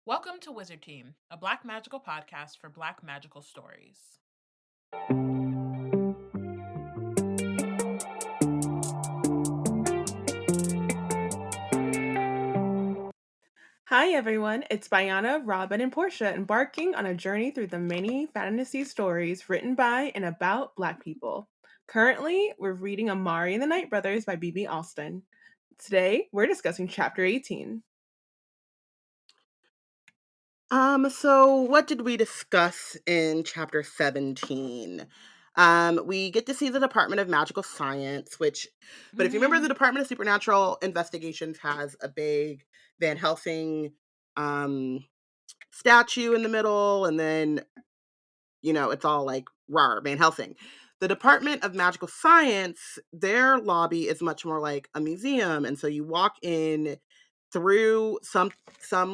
Welcome to Wizard Team, a Black magical podcast for Black magical stories. Hi everyone, it's Bayana, Robyn, and Porshèa embarking on a journey through the many fantasy stories written by and about Black people. Currently, we're reading Amari and the Night Brothers by B.B. Alston. Today, we're discussing Chapter 18. So what did we discuss in chapter 17? We get to see the Department of Magical Science, but if you remember, the Department of Supernatural Investigations has a big Van Helsing statue in the middle, and then, it's all like, rawr, Van Helsing. The Department of Magical Science, their lobby is much more like a museum, and so you walk in through some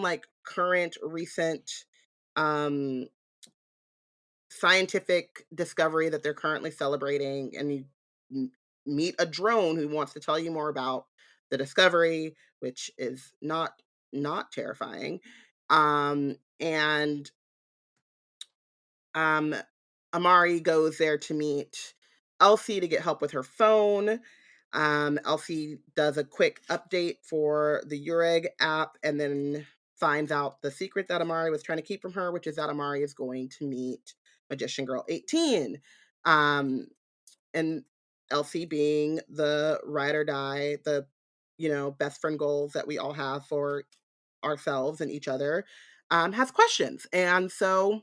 like current recent um scientific discovery that they're currently celebrating, and you meet a drone who wants to tell you more about the discovery, which is not terrifying. And Amari goes there to meet Elsie to get help with her phone. Elsie does a quick update for the Ureg app and then finds out the secret that Amari was trying to keep from her, which is that Amari is going to meet Magician Girl 18. And Elsie, being the ride or die, the best friend goals that we all have for ourselves and each other, has questions. And so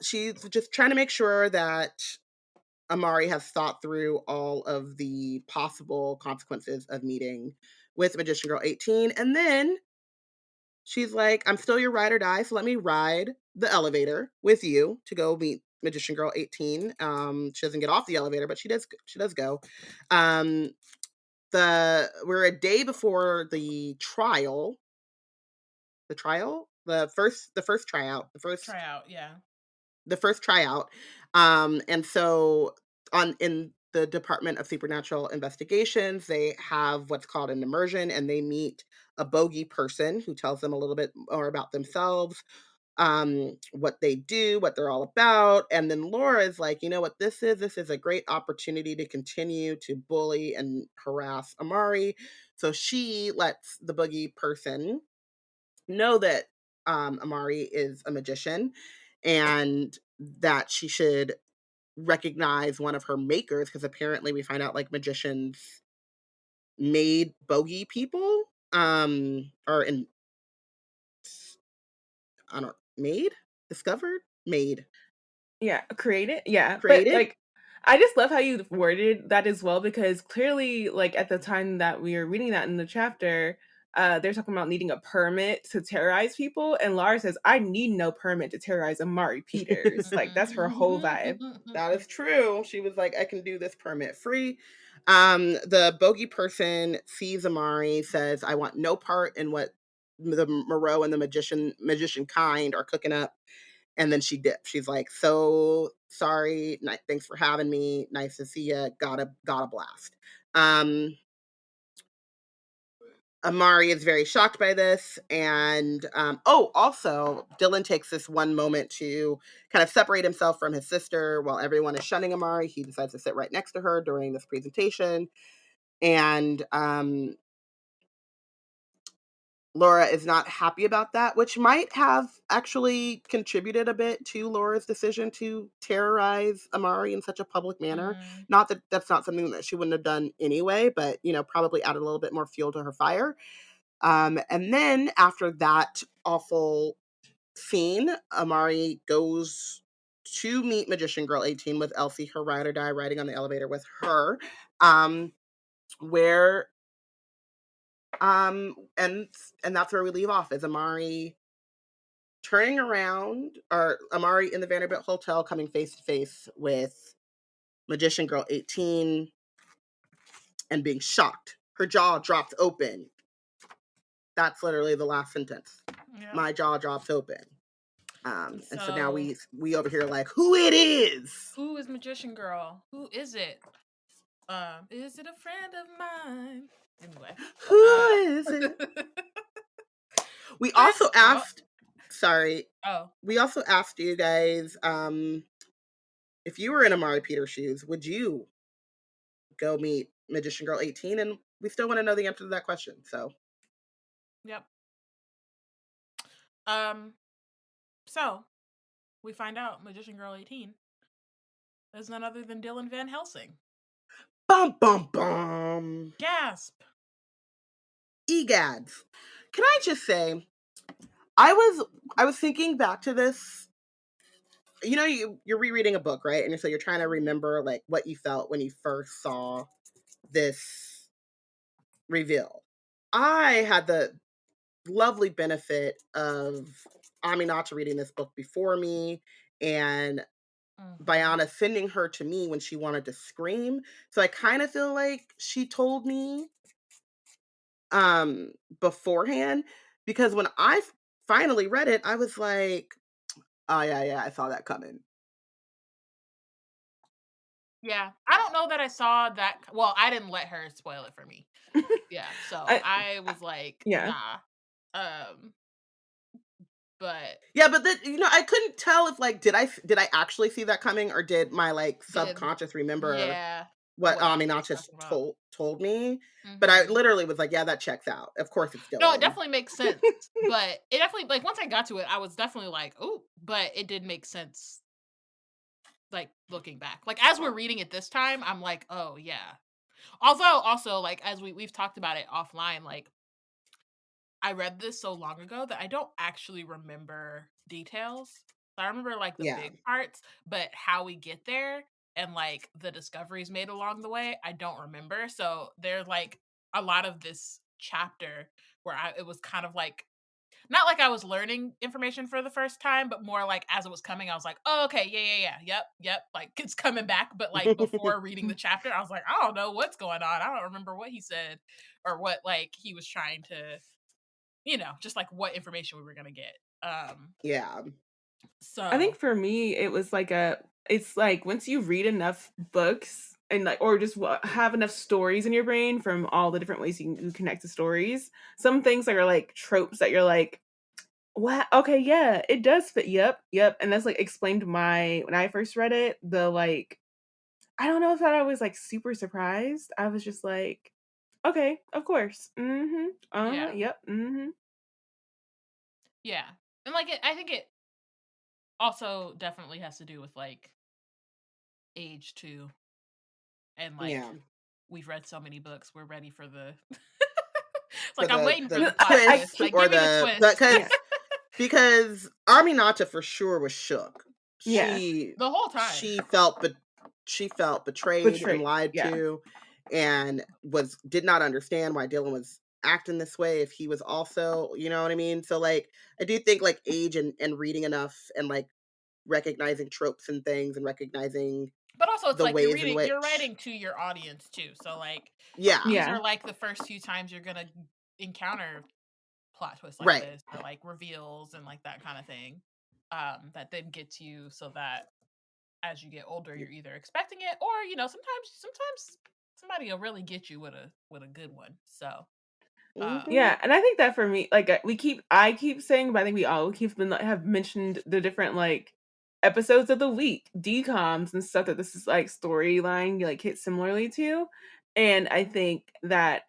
she's just trying to make sure that Amari has thought through all of the possible consequences of meeting with Magician Girl 18. And then she's like, I'm still your ride or die, so let me ride the elevator with you to go meet Magician Girl 18. She doesn't get off the elevator, but she does go. We're a day before the trial. The trial? The first tryout. Tryout, yeah. The first tryout. And so in the Department of Supernatural Investigations, they have what's called an immersion, and they meet a bogey person who tells them a little bit more about themselves, what they do, what they're all about. And then Laura is like, you know what this is? This is a great opportunity to continue to bully and harass Amari. So she lets the bogey person know that Amari is a magician and that she should recognize one of her makers, because apparently we find out like magicians made bogey people, or in I don't made discovered made Yeah, created? Yeah, but created. I just love how you worded that as well because clearly, at the time that we were reading that in the chapter, they're talking about needing a permit to terrorize people, and Laura says, "I need no permit to terrorize Amari Peters." Like that's her whole vibe. That is true. She was like, I can do this permit free. The bogey person sees Amari, says, I want no part in what the Moreau and the magician kind are cooking up. And then she dips. She's like, so sorry. Thanks for having me. Nice to see you. Gotta blast. Amari is very shocked by this. And also, Dylan takes this one moment to kind of separate himself from his sister while everyone is shunning Amari. He decides to sit right next to her during this presentation. And Laura is not happy about that, which might have actually contributed a bit to Laura's decision to terrorize Amari in such a public manner. Not that that's not something that she wouldn't have done anyway, but, probably added a little bit more fuel to her fire. And then after that awful scene, Amari goes to meet Magician Girl 18 with Elsie, her ride or die, riding on the elevator with her, where and that's where we leave off, is Amari turning around, or Amari in the Vanderbilt Hotel coming face to face with Magician Girl 18 and being shocked. Her jaw drops open. That's literally the last sentence. Yep. My jaw drops open. And so now we over here like, who it is? Who is Magician Girl? Who is it? Is it a friend of mine? Anyway. Who is it? We also asked, Oh. we also asked you guys, if you were in Amari Peters' shoes, would you go meet Magician Girl 18? And we still want to know the answer to that question. So, Yep. So we find out Magician Girl 18 is none other than Dylan Van Helsing. bum bum bum. Gasp. Egads. Can I just say, I was thinking back to this. You know, you're rereading a book, right? And so you're trying to remember like what you felt when you first saw this reveal. I had the lovely benefit of Aminata reading this book before me, and Bayana sending her to me when she wanted to scream. So I kind of feel like she told me beforehand, because when I finally read it, I was like, oh yeah, I saw that coming. Yeah, I don't know that I saw that. Well, I didn't let her spoil it for me. Yeah, so I was like, yeah. nah. But Yeah, but then I couldn't tell if like did I actually see that coming, or did my like subconscious remember what Aminata told me? But I literally was like, yeah, that checks out. Of course it's Dylan. No, it definitely makes sense. But it definitely, like, once I got to it, I was definitely like, oh, but it did make sense. Like, looking back, like, as we're reading it this time, I'm like, oh yeah. Although also, like, as we've talked about it offline, like, I read this so long ago that I don't actually remember details. I remember like the big parts, but how we get there and like the discoveries made along the way, I don't remember. So there's like a lot of this chapter where it was kind of like, not like I was learning information for the first time, but more like as it was coming, I was like, oh, okay, yep, like it's coming back. But like before reading the chapter, I was like, I don't know what's going on. I don't remember what he said or what like he was trying to, just like what information we were gonna get. Yeah. So I think for me, it was like it's like once you read enough books and like, or just have enough stories in your brain from all the different ways you can connect to stories. Some things that are like tropes that you're like, what? Okay, yeah, it does fit. Yep. And that's like explained when I first read it, the like, I don't know if I was like super surprised. I was just like, okay, of course. Yeah. Yep. Yeah. And like I think it also definitely has to do with like age too. And like we've read so many books, we're ready for the it's like I'm waiting for the plot twist. Like give me the twist. Because Aminata for sure was shook. The whole time. She felt betrayed and lied to, and did not understand why Dylan was acting this way if he was also, you know what I mean? So like I do think like age and reading enough and like recognizing tropes and things and recognizing, but also it's the like ways you're writing to your audience too. So like these are like the first few times you're gonna encounter plot twists like this or like reveals and like that kind of thing. That then gets you so that as you get older you're either expecting it or sometimes somebody will really get you with a good one. So yeah, and I think that for me, like I keep saying, but I think we all have mentioned the different like episodes of the week, DComs and stuff that this is like storyline like hit similarly to, and I think that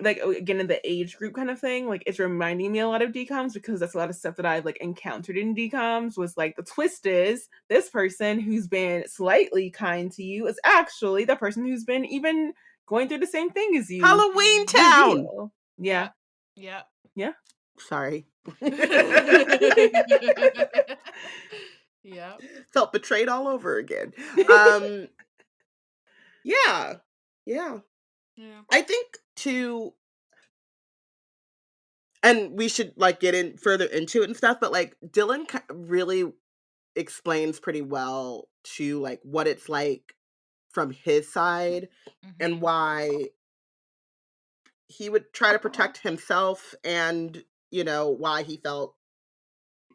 like again in the age group kind of thing, like it's reminding me a lot of DComs because that's a lot of stuff that I've like encountered in DComs was like the twist is this person who's been slightly kind to you is actually the person who's been even going through the same thing as you. Halloween Town. Yeah. Sorry. Yeah. Felt betrayed all over again. Yeah. I think too, and we should like get in further into it and stuff, but like Dylan really explains pretty well to like what it's like from his side and why he would try to protect himself and why he felt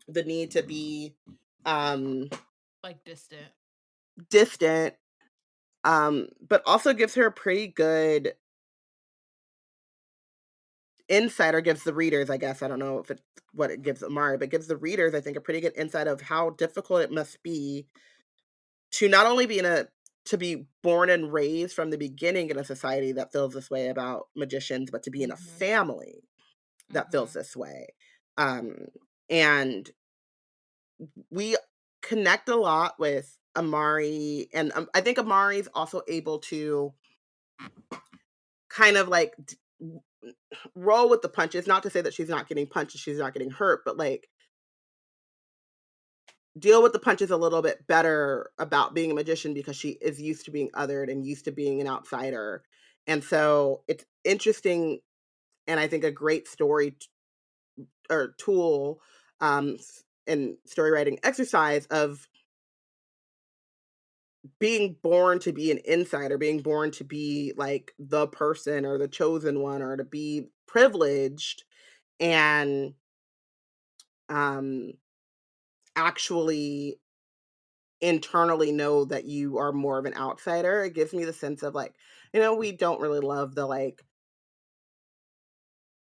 the need to be like distant, but also gives her a pretty good insight, or gives the readers, I guess, I don't know if it's what it gives Amari, but gives the readers, I think, a pretty good insight of how difficult it must be to not only to be born and raised from the beginning in a society that feels this way about magicians, but to be in a Mhm. family that feels Mhm. this way. Um, and we connect a lot with Amari, and I think Amari's also able to kind of like roll with the punches. Not to say that she's not getting punched, she's not getting hurt, but like deal with the punches a little bit better about being a magician because she is used to being othered and used to being an outsider. And so it's interesting, and I think a great story or tool and story writing exercise of being born to be an insider, being born to be like the person or the chosen one or to be privileged, and um actually internally know that you are more of an outsider. It gives me the sense of like, we don't really love the like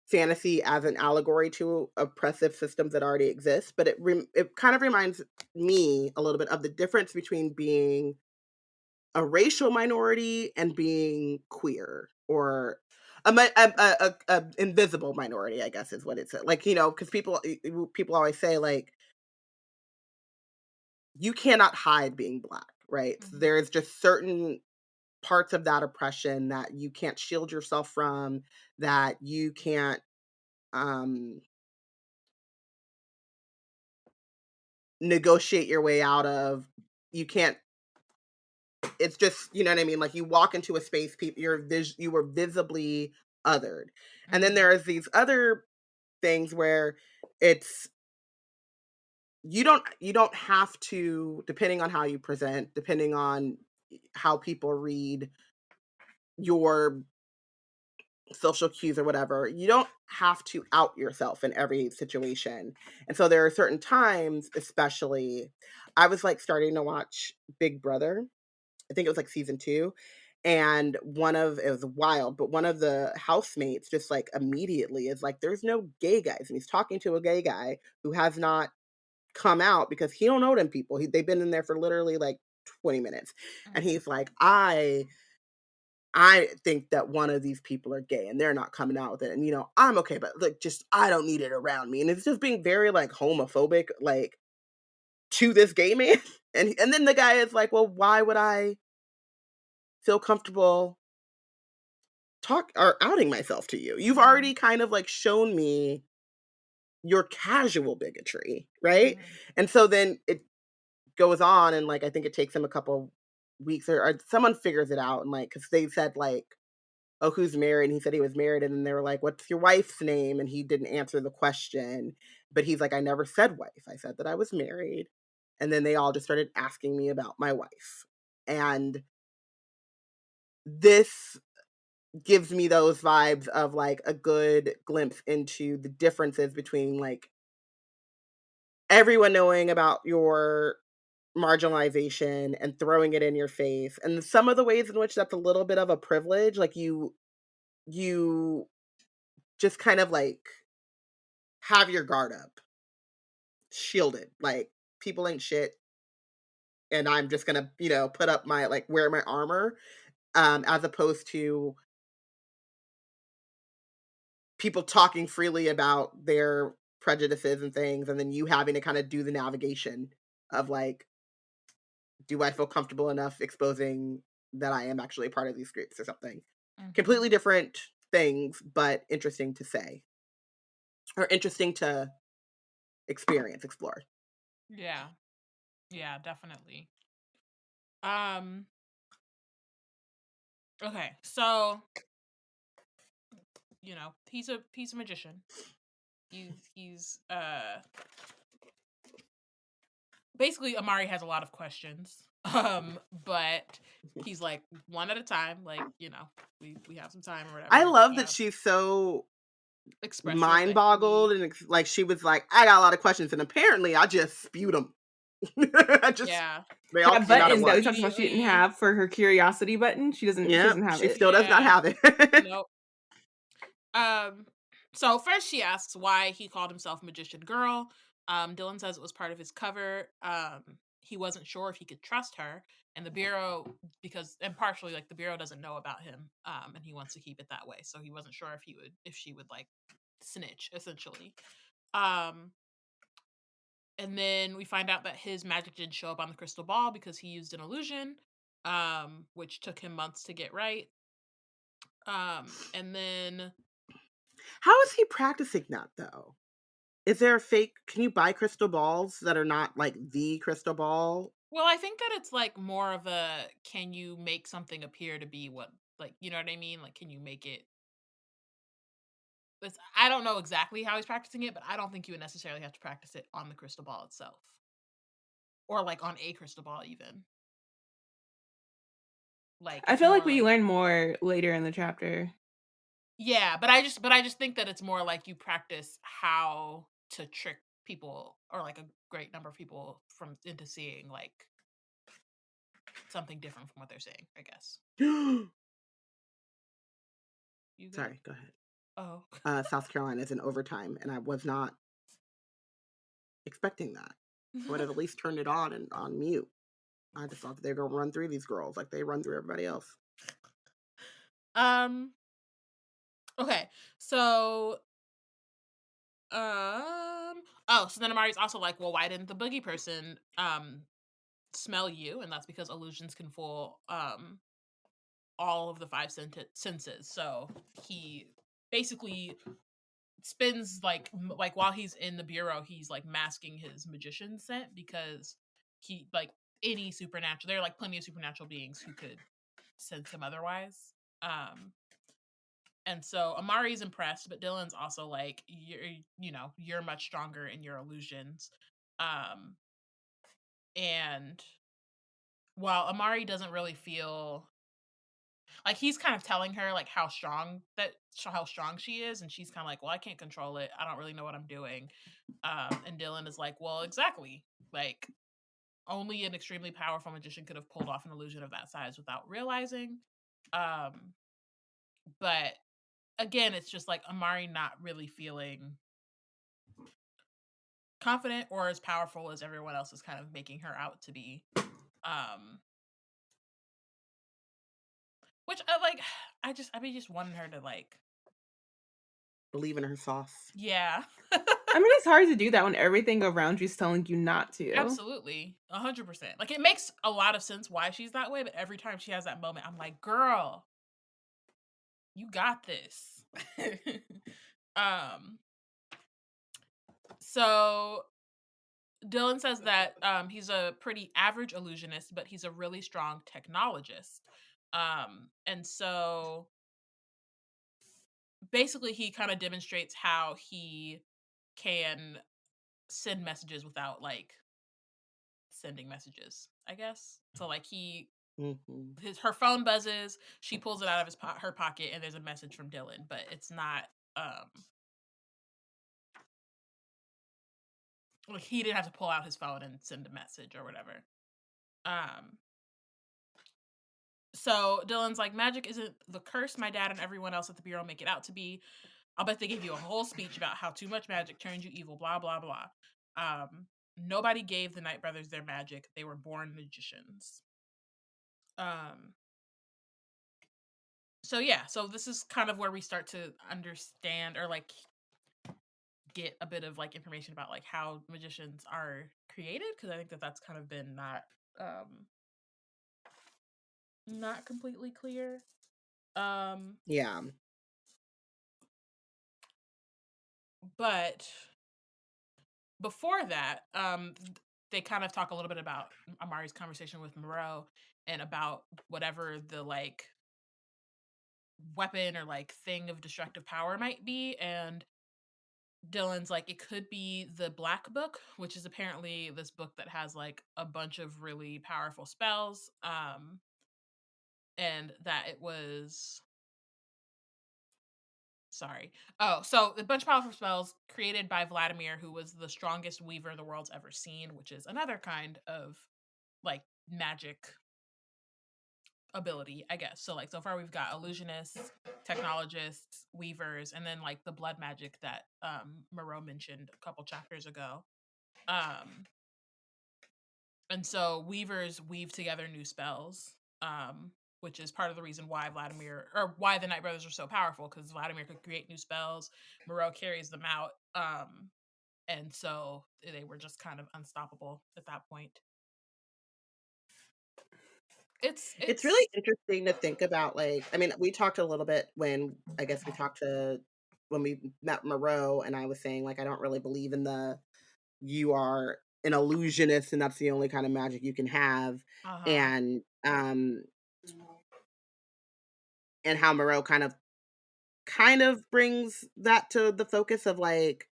fantasy as an allegory to oppressive systems that already exist, but it kind of reminds me a little bit of the difference between being a racial minority and being queer, or a invisible minority, I guess is what it's like, because people always say like you cannot hide being Black, right? Mhm. There's just certain parts of that oppression that you can't shield yourself from, that you can't um negotiate your way out of. You can't, it's just, you know what I mean? Like you walk into a space, people you were visibly othered. And then Mhm. there's these other things where it's you don't have to, depending on how you present, depending on how people read your social cues or whatever, you don't have to out yourself in every situation. And so there are certain times, especially, I was like starting to watch Big Brother. I think it was like season 2. And it was wild, but one of the housemates just like immediately is like, there's no gay guys. And he's talking to a gay guy who has not come out because he don't know them people. They've been in there for literally like 20 minutes. And Mhm. he's like, I think that one of these people are gay and they're not coming out with it. And, I'm okay, but like, just, I don't need it around me. And it's just being very like homophobic, like to this gay man. And then the guy is like, well, why would I feel comfortable talk or outing myself to you? You've Mhm. already kind of like shown me your casual bigotry. Right. Mhm. And so then it goes on, and like, I think it takes him a couple weeks, or someone figures it out. And like, cause they said like, oh, who's married? And he said he was married. And then they were like, what's your wife's name? And he didn't answer the question. But he's like, I never said wife. I said that I was married. And then they all just started asking me about my wife. And this gives me those vibes of like a good glimpse into the differences between like everyone knowing about your marginalization and throwing it in your face, and some of the ways in which that's a little bit of a privilege. Like you just kind of like have your guard up, shielded, like people ain't shit, and I'm just gonna, put up my like wear my armor, as opposed to people talking freely about their prejudices and things, and then you having to kind of do the navigation of like, do I feel comfortable enough exposing that I am actually a part of these groups or something? Mhm. Completely different things, but interesting to say, or interesting to experience, explore. Yeah. Yeah, definitely. Um, okay. So, he's a magician. He's basically Amari has a lot of questions. But he's like one at a time, like, we have some time or I whatever. love that she's so Expressive mind that he boggled, and like she was like, I got a lot of questions, and apparently I just spewed them. I just yeah. They all That came out at button that we once. talked about she didn't Immediately have for her curiosity button, she Yeah, doesn't have she it. still does not yeah. have it. Nope. Um So first she asks why he called himself Magician Girl. Dylan says it was part of his cover. He wasn't sure if he could trust her, and the Bureau, and partially like the Bureau doesn't know about him, and he wants to keep it that way. So he wasn't sure if she would like snitch, essentially. And then we find out that his magic didn't show up on the crystal ball because he used an illusion, which took him months to get right. And then How is he practicing that though? Is there a fake? Can you buy crystal balls that are not like the crystal ball? well, I think that it's like more of a can you make something appear to be what, like, you know what I mean? Like, can you make it? I don't know exactly how he's practicing it, but I don't think you would necessarily have to practice it on the crystal ball itself, or like on a crystal ball even. Like I it's feel like more we like learn more later in the chapter. yeah, but I just think that it's more like you practice how to trick people, or like a great number of people from into seeing like something different from what they're saying. I guess you good. Sorry, go ahead. Oh. South Carolina is in overtime, and I was not expecting that. I would have at least turned it on and on mute. I just thought that they were gonna run through these girls like they run through everybody else. um. Okay. So. Oh, so then Amari's also like, well, why didn't the boogie person smell you? And that's because illusions can fool all of the five senses. So he basically spends like while he's in the Bureau, he's like masking his magician scent because he like any supernatural. There are like plenty of supernatural beings who could sense him otherwise. And so Amari's impressed, but Dylan's also like, you're much stronger in your illusions. And while Amari doesn't really feel like, he's kind of telling her like how strong she is, and she's kind of like, well, I can't control it. I don't really know what I'm doing. And Dylan is like, well, exactly. Like, only an extremely powerful magician could have pulled off an illusion of that size without realizing. But again, it's just like Amari not really feeling confident or as powerful as everyone else is kind of making her out to be. Which I like. I mean, just wanting her to like Believe in her sauce. yeah. I mean, it's hard to do that when everything around you is telling you not to. Absolutely, 100%. Like, it makes a lot of sense why she's that way, but every time she has that moment, I'm like, girl, you got this. um. So Dylan says that he's a pretty average illusionist, but he's a really strong technologist. And so basically he kind of demonstrates how he can send messages without like sending messages, I guess. So like her phone buzzes, she pulls it out of her pocket, and there's a message from Dylan, but it's not like he didn't have to pull out his phone and send a message or whatever. So Dylan's like, magic isn't the curse my dad and everyone else at the Bureau make it out to be. I'll bet they give you a whole speech about how too much magic turns you evil, blah, blah, blah. Nobody gave the Knight brothers their magic. They were born magicians. So yeah, so this is kind of where we start to understand or like get a bit of like information about like how magicians are created, because I think that that's kind of been not completely clear. Yeah. But before that, they kind of talk a little bit about Amari's conversation with Moreau and about whatever the like weapon or like thing of destructive power might be. And Dylan's like, it could be the Black Book, which is apparently this book that has like a bunch of really powerful spells. And that it was sorry. Oh, so a bunch of powerful spells created by Vladimir, who was the strongest weaver the world's ever seen, which is another kind of like magic ability, I guess. So like so far we've got illusionists, technologists, weavers, and then like the blood magic that Moreau mentioned a couple chapters ago. And so weavers weave together new spells, which is part of the reason why why the Night Brothers are so powerful, because Vladimir could create new spells, Moreau carries them out, and so they were just kind of unstoppable at that point. It's really interesting to think about, like, I mean, we talked a little bit when we met Moreau, and I was saying, like, I don't really believe in you are an illusionist and that's the only kind of magic you can have. Uh-huh. And how Moreau kind of brings that to the focus of like,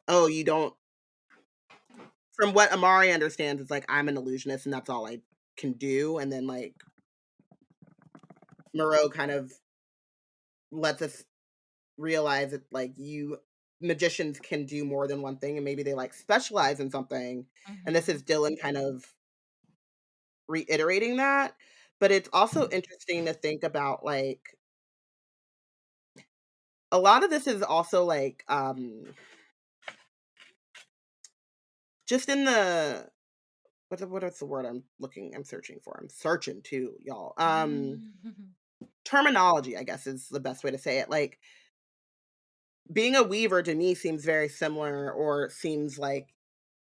oh, you don't, from what Amari understands, it's like, I'm an illusionist and that's all I can do. And then like Moreau kind of lets us realize that like magicians can do more than one thing and maybe they like specialize in something. And this is Dylan kind of reiterating that. But it's also interesting to think about like a lot of this is also like just in the what is the word I'm searching for? I'm searching too, y'all. Terminology, I guess, is the best way to say it. Like being a weaver to me seems very similar, or seems like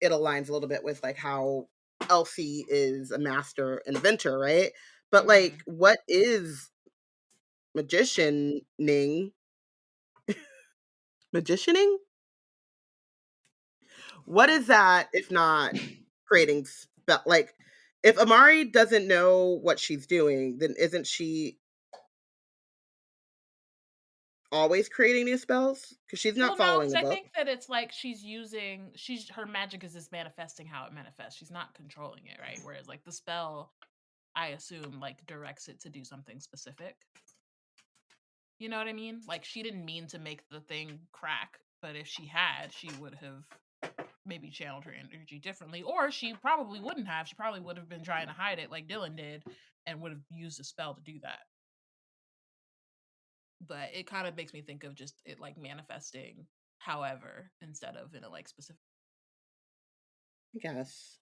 it aligns a little bit with like how Elsie is a master inventor, right? But like, what is magicianing? Magicianing? What is that if not creating spell? Like, if Amari doesn't know what she's doing, then isn't she always creating new spells? Because she's not Well, no, following because the I book. think that it's like her magic is just manifesting how it manifests. She's not controlling it, right? Whereas like the spell, I assume, like directs it to do something specific. You know what I mean? Like she didn't mean to make the thing crack, but if she had, she would have maybe channeled her energy differently, or she probably wouldn't have. She probably would have been trying to hide it like Dylan did and would have used a spell to do that. But it kind of makes me think of just it like manifesting however instead of in a like specific. I guess.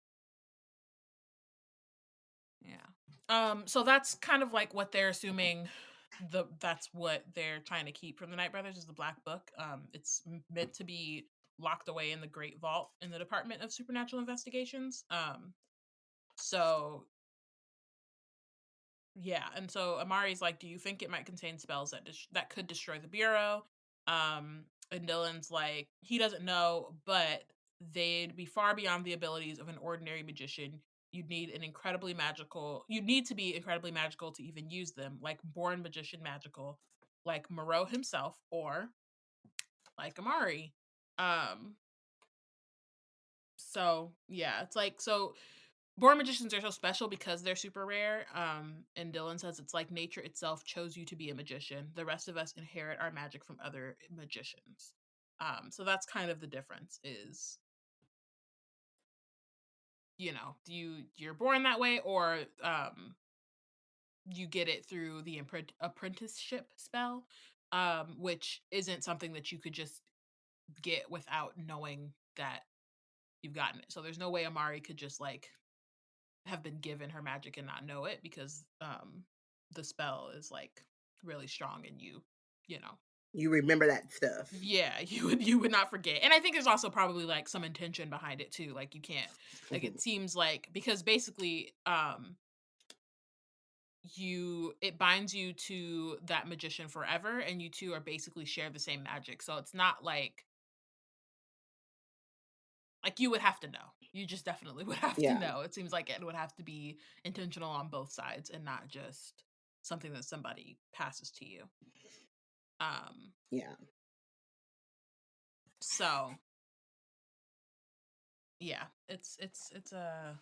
Yeah. So that's kind of like what they're assuming that's what they're trying to keep from the Night Brothers is the Black Book. It's meant to be locked away in the Great Vault in the Department of Supernatural Investigations. So yeah, and so Amari's like, "Do you think it might contain spells that could destroy the bureau?" And Dylan's like, he doesn't know, but they'd be far beyond the abilities of an ordinary magician. You'd need to be incredibly magical to even use them, like born magician magical, like Moreau himself, or like Amari. So yeah, it's like born magicians are so special because they're super rare. And Dylan says it's like nature itself chose you to be a magician. The rest of us inherit our magic from other magicians. So that's kind of the difference is, you're born that way, or you get it through the apprenticeship spell, which isn't something that you could just get without knowing that you've gotten it. So there's no way Amari could just like have been given her magic and not know it, because the spell is like really strong and You remember that stuff. yeah, you would not forget. And I think there's also probably like some intention behind it too. Like you can't, like it seems like, because basically it binds you to that magician forever, and you two are basically share the same magic. So it's not like you would have to know. You just definitely would have to Yeah. know. It seems like it would have to be intentional on both sides and not just something that somebody passes to you. Yeah. So yeah, it's a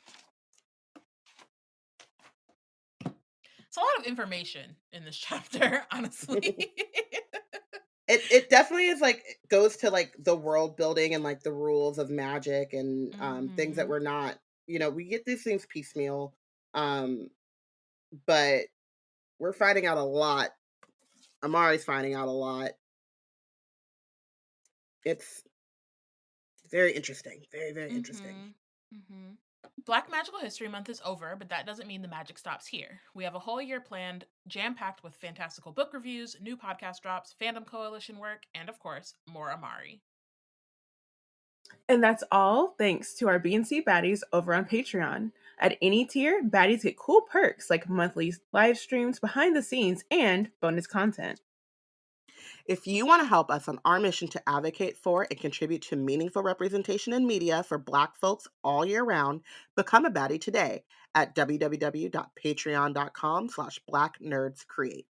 lot of information in this chapter, honestly. It definitely is like goes to like the world building and like the rules of magic and things that we're not, we get these things piecemeal. but we're finding out a lot. Amari's finding out a lot. It's very interesting. Very, very interesting. Black Magical History Month is over, but that doesn't mean the magic stops here. We have a whole year planned, jam-packed with fantastical book reviews, new podcast drops, fandom coalition work, and of course, more Amari. And that's all thanks to our B&C baddies over on Patreon. At any tier, baddies get cool perks like monthly live streams, behind the scenes, and bonus content. If you want to help us on our mission to advocate for and contribute to meaningful representation in media for Black folks all year round, become a baddie today at www.patreon.com/blacknerdscreate.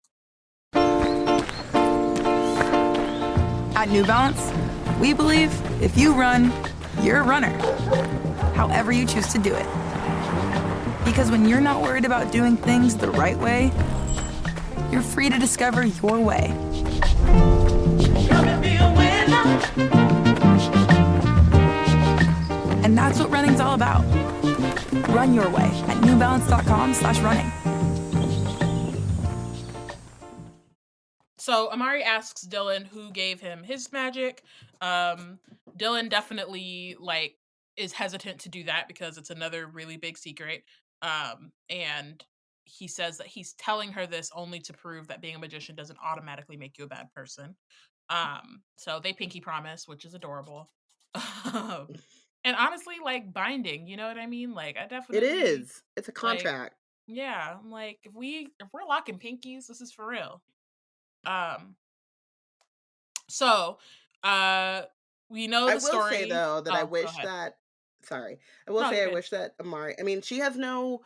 At New Balance, we believe if you run, you're a runner, however you choose to do it. Because when you're not worried about doing things the right way, you're free to discover your way. And that's what running's all about. Run your way at newbalance.com/running. So Amari asks Dylan who gave him his magic. Dylan definitely is hesitant to do that because it's another really big secret. And he says that he's telling her this only to prove that being a magician doesn't automatically make you a bad person. So they pinky promise, which is adorable. And honestly, binding, you know what I mean? I It definitely is. It's a contract. yeah, I'm like, if we're locking pinkies, this is for real. So we know the story. I will say though that I Go wish ahead. that sorry. I will No, say you're I good. wish that Amari, I mean, she has no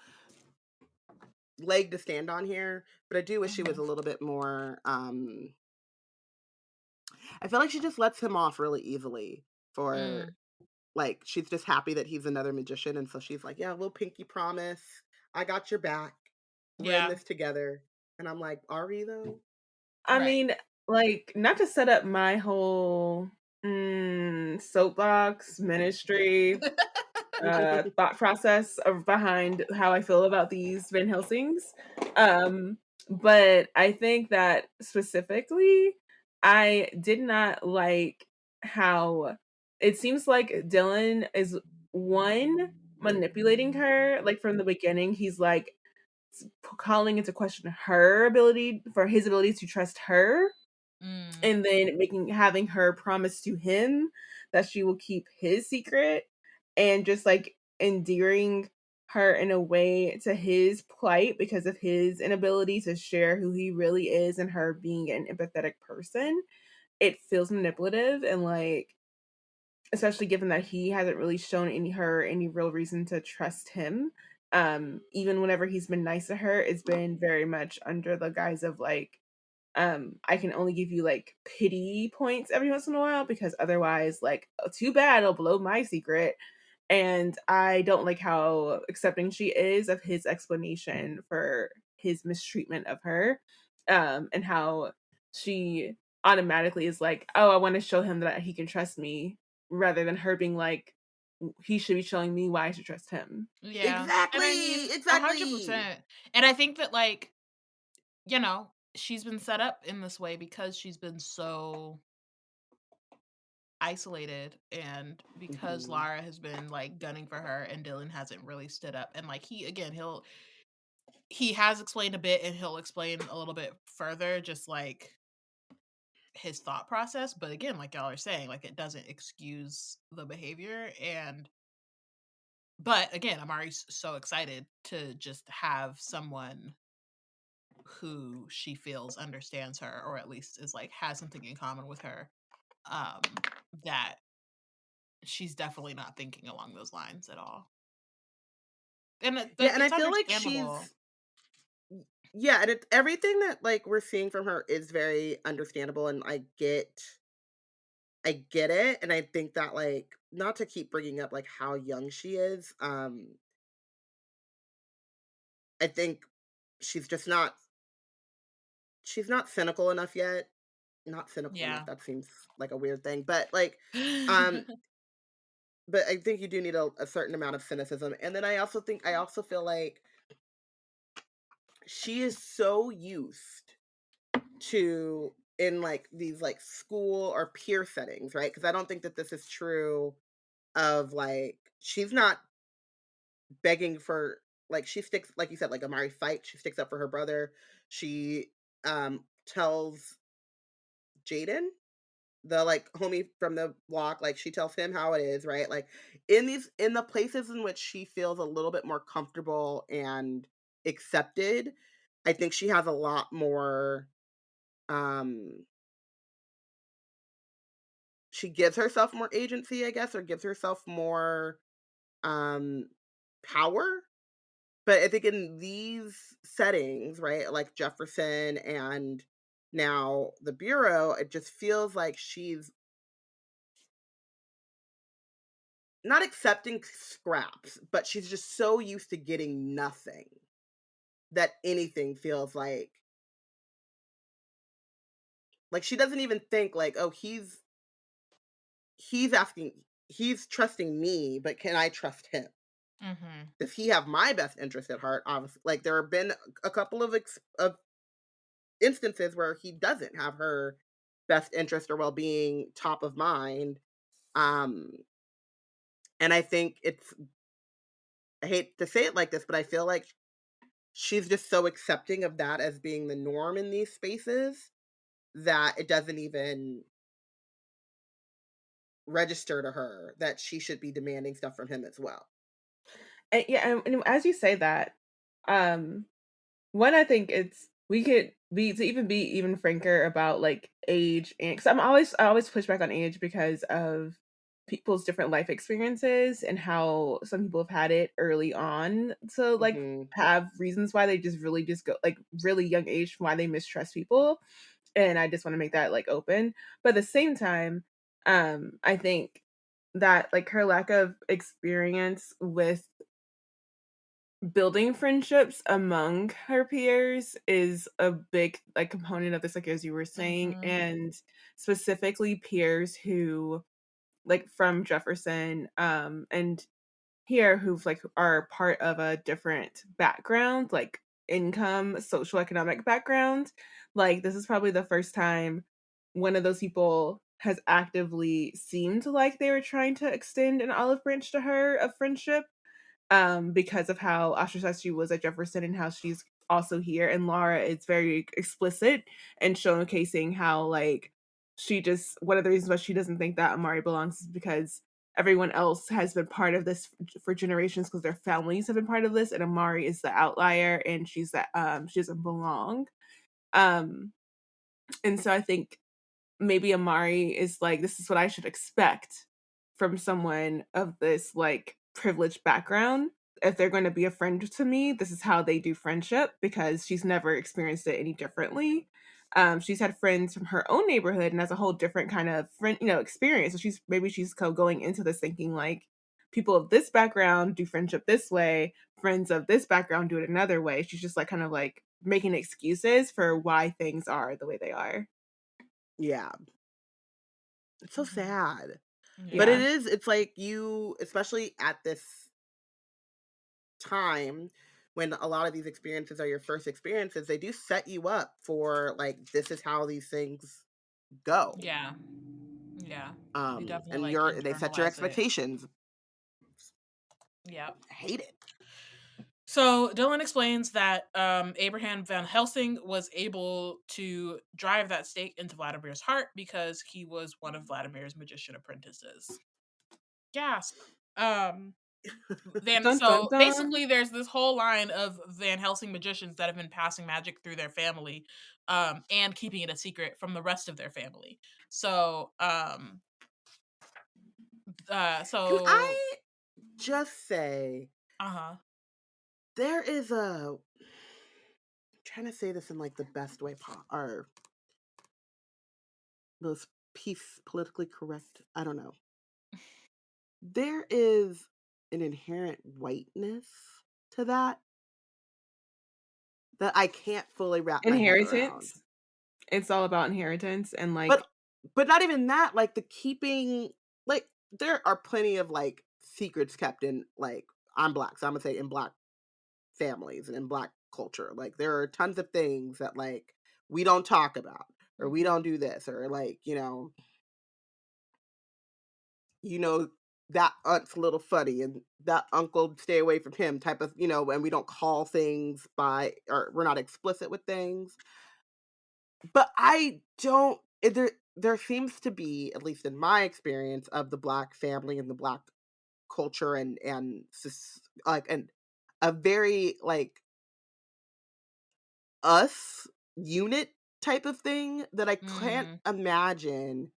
leg to stand on here, but I do wish she was a little bit more I feel like she just lets him off really easily for she's just happy that he's another magician, and so she's like, yeah, little pinky promise. I got your back. We're in Yeah. this together. And I'm like, are we though? I Right. mean, not to set up my whole soapbox ministry thought process behind how I feel about these Van Helsings. But I think that specifically, I did not like how it seems like Dylan is one manipulating her. Like from the beginning, he's like calling into question his ability to trust her, and then having her promise to him that she will keep his secret, and just endearing her in a way to his plight because of his inability to share who he really is, and her being an empathetic person. It feels manipulative, and especially given that he hasn't really shown any real reason to trust him. Even whenever he's been nice to her, it's been very much under the guise of I can only give you pity points every once in a while because otherwise, oh, too bad, I'll blow my secret. And I don't like how accepting she is of his explanation for his mistreatment of her, and how she automatically is like, oh, I want to show him that he can trust me, rather than her being like, he should be showing me why I should trust him. Yeah. Exactly. And I mean, Exactly. 100%. And I think that she's been set up in this way because she's been so isolated, and because Lara has been gunning for her and Dylan hasn't really stood up, and he has explained a bit, and he'll explain a little bit further just his thought process, but again, like y'all are saying, it doesn't excuse the behavior. But again, Amari's so excited to just have someone who she feels understands her, or at least is has something in common with her, that she's definitely not thinking along those lines at all. And Yeah, and I it's feel like understandable. and it's everything that we're seeing from her is very understandable, and I get it, and I think that not to keep bringing up how young she is, I think she's just not cynical enough yet. Not cynical enough, Yeah. that seems like a weird thing, but um but I think you do need a certain amount of cynicism. And then I also feel like she is so used to in like these like school or peer settings, right? Because I don't think that this is true of like she's not begging for like she sticks like you said like Amari fight she sticks up for her brother. She tells Jaden, the like homie from the block, like she tells him how it is, right? Like in the places in which she feels a little bit more comfortable and accepted, I think she has a lot more um she gives herself more agency, I guess, or gives herself more um power. But I think in these settings, right, like Jefferson and now the Bureau, it just feels like she's not accepting scraps, but she's just so used to getting nothing that anything feels like she doesn't even think like, oh, he's asking he's trusting me, but can I trust him? Mm-hmm. Does he have my best interest at heart? Obviously, like there have been a couple of instances where he doesn't have her best interest or well-being top of mind. Um, and I think I hate to say it like this, but I feel like she's just so accepting of that as being the norm in these spaces that it doesn't even register to her that she should be demanding stuff from him as well. And as you say that, um, one, I think it's we could be to even be even franker about like age, and because I always push back on age because of people's different life experiences and how some people have had it early on to like Mhm. have reasons why they just go like really young age why they mistrust people, and I just want to make that like open. But at the same time, I think that like her lack of experience with building friendships among her peers is a big like component of this, like as you were saying, Mm-hmm. and specifically peers who like from Jefferson and here who've like are part of a different background, like income, social economic background. Like this is probably the first time one of those people has actively seemed like they were trying to extend an olive branch to her of friendship, because of how ostracized she was at Jefferson and how she's also here. And Laura is very explicit and showcasing how like she just one of the reasons why she doesn't think that Amari belongs is because everyone else has been part of this for generations because their families have been part of this, and Amari is the outlier and she's that she doesn't belong. Um and so I think maybe Amari is like, this is what I should expect from someone of this like privileged background. If they're going to be a friend to me, this is how they do friendship because she's never experienced it any differently. She's had friends from her own neighborhood and has a whole different kind of friend, experience. So she's going into this thinking like people of this background do friendship this way, friends of this background do it another way. She's just like kind of like making excuses for why things are the way they are. Yeah. It's so Mm-hmm. sad. But Yeah. it's like you, especially at this time when a lot of these experiences are your first experiences, they do set you up for like this is how these things go. Yeah. Yeah. You definitely And like they set your internalize it. expectations. Yeah. I hate it. So Dylan explains that Abraham Van Helsing was able to drive that stake into Vladimir's heart because he was one of Vladimir's magician apprentices. Gasp. Dun, dun, So dun. basically there's this whole line of Van Helsing magicians that have been passing magic through their family, and keeping it a secret from the rest of their family. So Can I just say there is I'm trying to say this in like the best way or most politically correct, I don't know. There is an inherent whiteness to that I can't fully wrap my head around. Inheritance. It's all about inheritance and like But not even that, like the keeping like there are plenty of like secrets kept in like I'm black, so I'm gonna say in black families and in black culture. Like, there are tons of things that, like, we don't talk about, or we don't do this, or, like, that aunt's a little funny, and that uncle, stay away from him type of, and we don't call things by, or we're not explicit with things. But I don't, there seems to be, at least in my experience of the Black family and the Black culture, and a very, like, us unit type of thing that I can't imagine.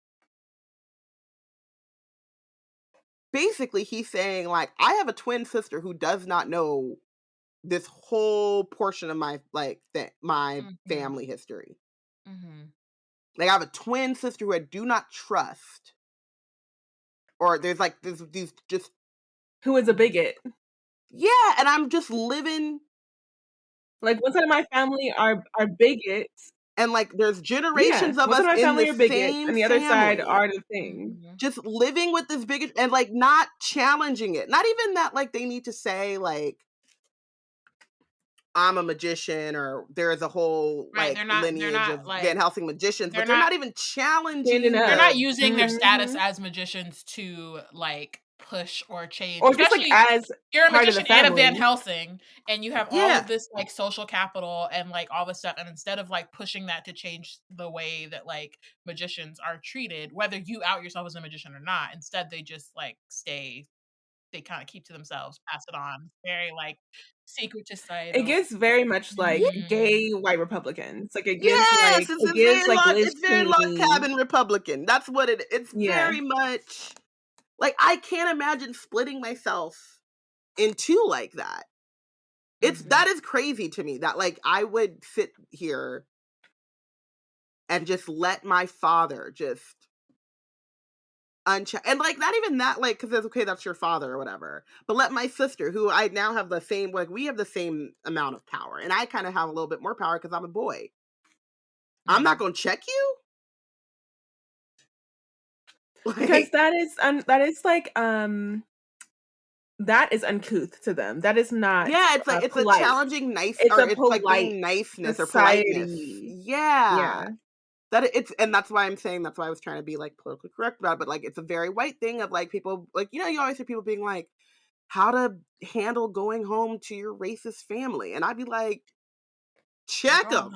Basically, he's saying, like, I have a twin sister who does not know this whole portion of my, like, my family history. Like, I have a twin sister who I do not trust. Or there's, like, these just... Who is a bigot. Yeah, and I'm just living... Like, one side of my family are bigots. And, like, there's generations of one side us of my in family the are bigots, same and the other side family. are the thing. Just living with this bigot, and, like, not challenging it. Not even that, like, they need to say, like, I'm a magician, or there's a whole, like, lineage of Van Helsing magicians, but they're not even challenging. They're not using their status as magicians to, like, push or change. Or just, like, as you're a part of magician the and a family. Van Helsing, and you have all of this, like, social capital and, like, all this stuff, and instead of, like, pushing that to change the way that, like, magicians are treated, whether you out yourself as a magician or not, instead they just, like, they kind of keep to themselves, pass it on. Very, like, secret societal. It gives very much like gay white Republicans. Like, it gives Yes, like it gives like Liz it's very log cabin Republican. That's what it's very much like. I can't imagine splitting myself in two like that. That is crazy to me, that, like, I would sit here and just let my father just and, like, not even that, like, because it's okay, that's your father or whatever, but let my sister, who I now have the same, like, we have the same amount of power, and I kind of have a little bit more power because I'm a boy. I'm not gonna check you, like, because that is like that is uncouth to them. That is not. Yeah, it's like it's polite. A challenging nice, it's or a it's like being niceness society. Or politeness. Yeah. That and that's why I'm saying, that's why I was trying to be, like, politically correct about it, but, like, it's a very white thing of, like, people, like, you always hear people being like, how to handle going home to your racist family, and I'd be like, check them,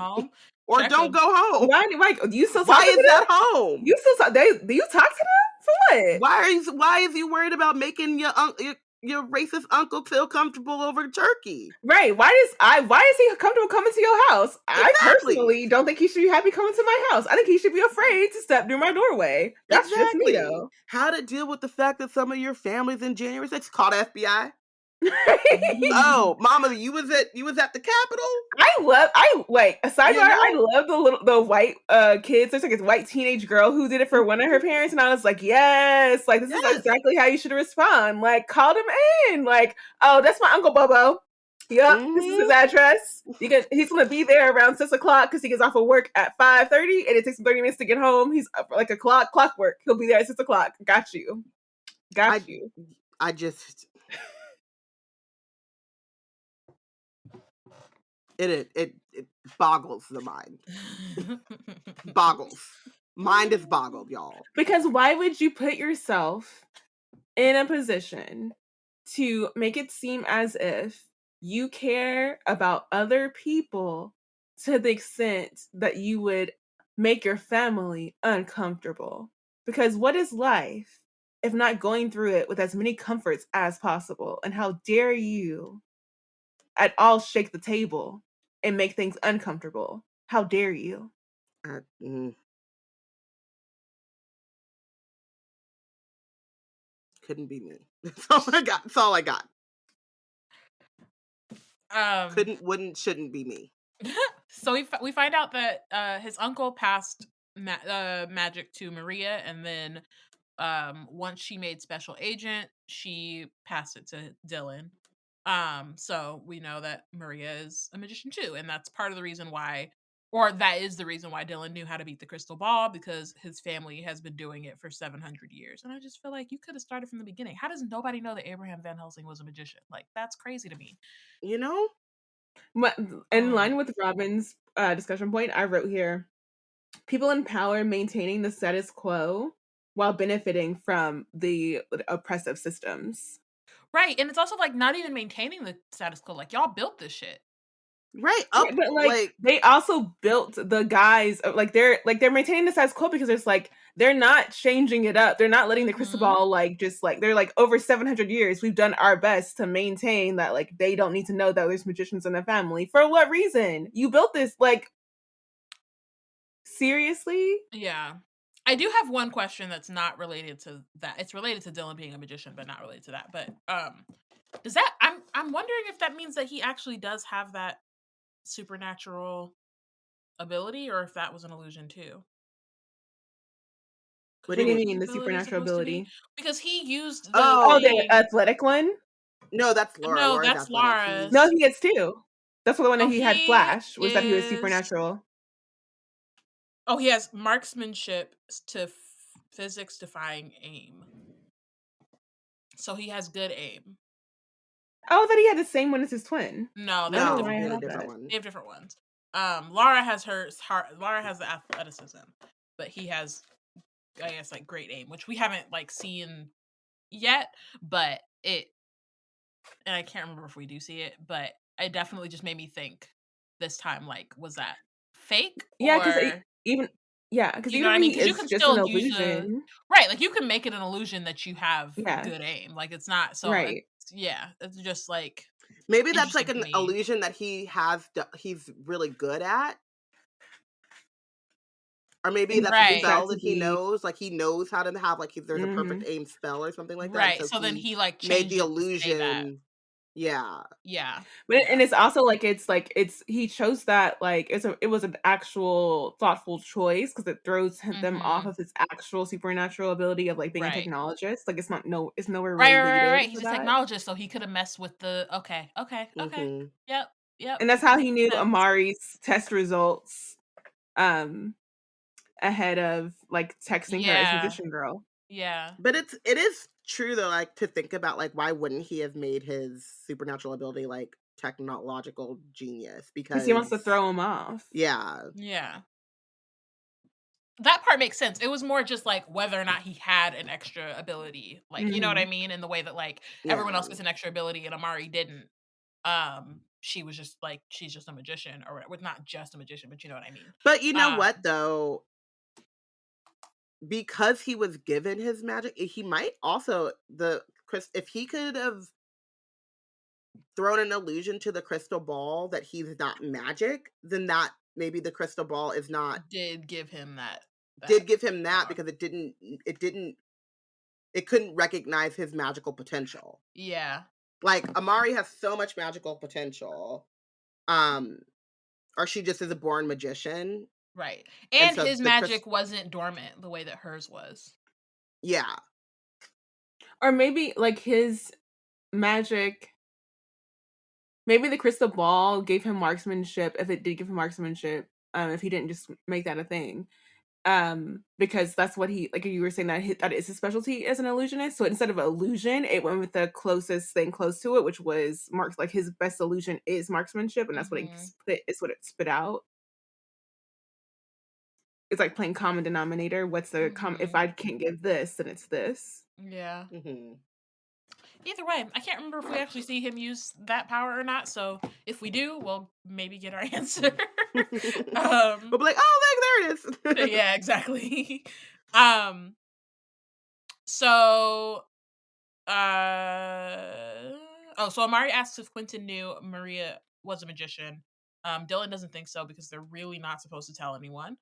or don't go home. Why you still why is that home? You still do you talk to them for what? Why is you worried about making your racist uncle feel comfortable over turkey? Right. Why is he comfortable coming to your house? Exactly. I personally don't think he should be happy coming to my house. I think he should be afraid to step through my doorway. That's just me, though. How to deal with the fact that some of your families in January 6th called FBI? Oh, mama, you was at the Capitol? I love the white kids. There's like this white teenage girl who did it for one of her parents, and I was like, yes, like, this is exactly how you should respond. Like, call them in. Like, oh, that's my Uncle Bobo. Yep, this is his address. He's gonna be there around 6 o'clock because he gets off of work at 5:30, and it takes him 30 minutes to get home. He's up like a clockwork. He'll be there at 6 o'clock. Got you. I just... It boggles the mind. Boggles. Mind is boggled, y'all. Because why would you put yourself in a position to make it seem as if you care about other people to the extent that you would make your family uncomfortable? Because what is life if not going through it with as many comforts as possible? And how dare you at all shake the table and make things uncomfortable? How dare you? Couldn't be me. That's all I got. Shouldn't be me. So we find out that his uncle passed magic to Maria, and then once she made special agent, she passed it to Dylan. So we know that Maria is a magician too, and that's part of the reason why, or that is the reason why Dylan knew how to beat the crystal ball, because his family has been doing it for 700 years. And I just feel like you could have started from the beginning. How does nobody know that Abraham Van Helsing was a magician? Like, that's crazy to me. In Oh. line with Robyn's discussion point, I wrote here, people in power maintaining the status quo while benefiting from the oppressive systems. Right, and it's also, like, not even maintaining the status quo, like, y'all built this shit. Right, Yeah, but like they also built the guys they're maintaining the status quo because it's like they're not changing it up. They're not letting the crystal ball they're like over 700 years we've done our best to maintain that like they don't need to know that there's magicians in the family. For what reason? You built this like seriously? Yeah. I do have one question that's not related to that. It's related to Dylan being a magician, but not related to that. But does that I'm wondering if that means that he actually does have that supernatural ability or if that was an illusion too. What What do do you you mean? mean the Ability supernatural supposed to be ability? because he used the Oh, the thing. athletic one? No, that's Laura. No, Laura's that's athletic. Laura's. No, he is too. That's the one that Oh, he had he Flash, was that he was is. supernatural. Oh, he has marksmanship to physics defying aim. So he has good aim. Oh, I thought he had the same one as his twin. No, they I have don't know No, why I he has a had different that. one. They have different ones. Laura has Laura has the athleticism, but he has, I guess, like great aim, which we haven't like seen yet. But and I can't remember if we do see it, but it definitely just made me think this time, like, was that fake Yeah, because or even because you know even what I if mean? he Because you is can just an still use illusion. right, like you can make it an illusion that you have Yeah, good aim. Like it's not so. right. It's just like Maybe that's like interesting to an me. illusion that he's really good at. Or maybe And that's a he needs Right. that spell to that he be knows, like he knows how to have like there's a perfect mhm. aim spell or something like that. And Right. so So then he he like made changed the it to say that. illusion. Yeah. Yeah. But Yeah. and it's also like it's he chose that like it was an actual thoughtful choice because it throws them off Mhm. of his actual supernatural ability of like being a Right. technologist. Like it's nowhere Right. related He's to a that. technologist, so he could have messed with the okay. Hmm. Yep. Yep. And that's how he Makes knew sense. Amari's test results um ahead of like texting her as Yeah. magician girl. Yeah. But it is true though, like to think about like why wouldn't he have made his supernatural ability like technological genius? Because he wants to Because throw him off. yeah. Yeah. That part makes sense. It was more just like whether or not he had an extra ability. Like, you know what I Mhm. mean? In the way that like everyone Yeah. else gets an extra ability and Amari didn't. She was just like she's just a magician or well, not just a magician, but you know what I mean. But you know Um, what though? Because he was given his magic, he might also if he could have thrown an illusion to the crystal ball that he's not magic, then that maybe the crystal ball is not did give him that did give him that power. because it couldn't recognize his magical potential. Yeah. Like Amari has so much magical potential. Or she just is a born magician. Right. And And so his magic wasn't dormant the way that hers was. yeah. Or maybe like his magic maybe the crystal ball gave him marksmanship if it did give him marksmanship, if he didn't just make that a thing. Because that's what he like you were saying that is his specialty as an illusionist. So instead of illusion, it went with the closest thing close to it, which was marks like his best illusion is marksmanship, and that's what Mhm. it spit out. It's like playing common denominator. What's the if Mhm. I can't give this, then it's this. Yeah. Hmm. Either way, I can't remember if we actually see him use that power or not. So if we do, we'll maybe get our answer. We'll be like, oh, there it is. Yeah, exactly. Um. So. So Amari asks if Quentin knew Maria was a magician. Dylan doesn't think so because they're really not supposed to tell anyone.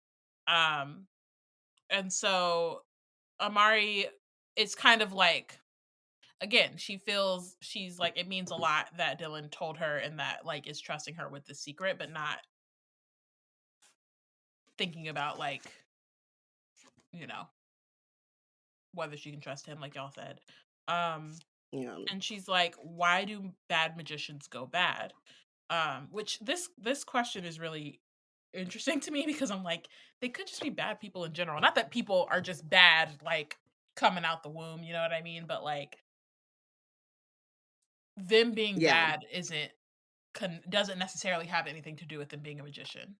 Um. And so Amari is kind of like again, she feels she's like it means a lot that Dylan told her and that like is trusting her with the secret, but not thinking about like, you know, whether she can trust him, like y'all said. Yeah. And she's like, why do bad magicians go bad? Which this question is really interesting to me because I'm like, they could just be bad people in general. Not that people are just bad, like coming out the womb, you know what I mean? But like them being Yeah. bad isn't doesn't necessarily have anything to do with them being a magician.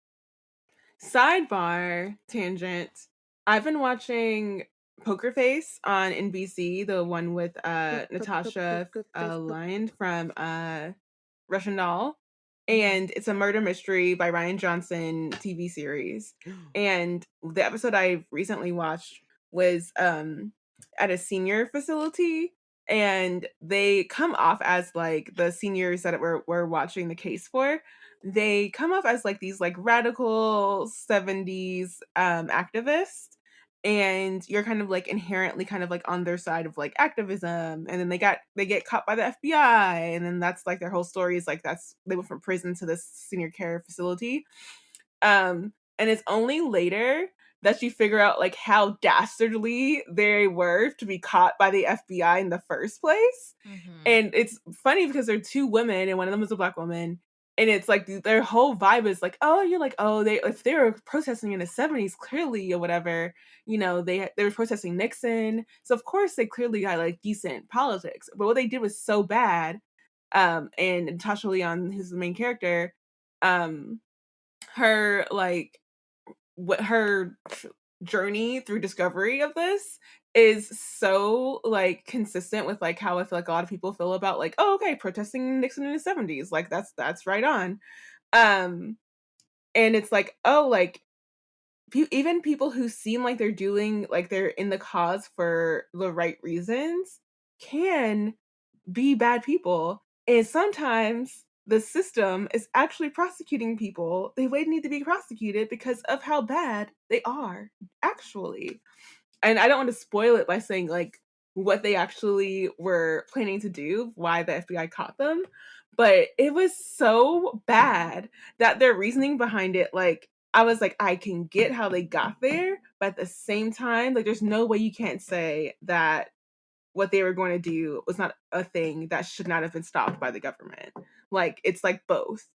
Sidebar tangent. I've been watching Poker Face on NBC, the one with Natasha Lyonne from Russian Doll. And it's a murder mystery by Ryan Johnson TV series. And the episode I recently watched was at a senior facility, and they come off as like the seniors that we're watching the case for. They come off as like these like radical 70s activists, and you're kind of like inherently kind of like on their side of like activism, and then they get caught by the FBI, and then that's like their whole story is like they went from prison to this senior care facility. And it's only later that you figure out like how dastardly they were to be caught by the FBI in the first place. And it's funny because they're two women and one of them is a Black woman. And it's like their whole vibe is like, oh, you're like, oh, if they were protesting in the 70s, clearly or whatever, they were protesting Nixon. So of course they clearly got like decent politics. But what they did was so bad. And Natasha Lyonne, who's the main character, her like what her journey through discovery of this is so like consistent with like how I feel like a lot of people feel about like, oh, okay, protesting Nixon in the 70s, like that's right on. And it's like, oh, like even people who seem like they're doing like they're in the cause for the right reasons can be bad people, and sometimes the system is actually prosecuting people they would need to be prosecuted because of how bad they are actually. And I don't want to spoil it by saying like what they actually were planning to do, why the FBI caught them, but it was so bad that their reasoning behind it, like I was like, I can get how they got there, but at the same time, like there's no way you can't say that what they were going to do was not a thing that should not have been stopped by the government. Like it's like both.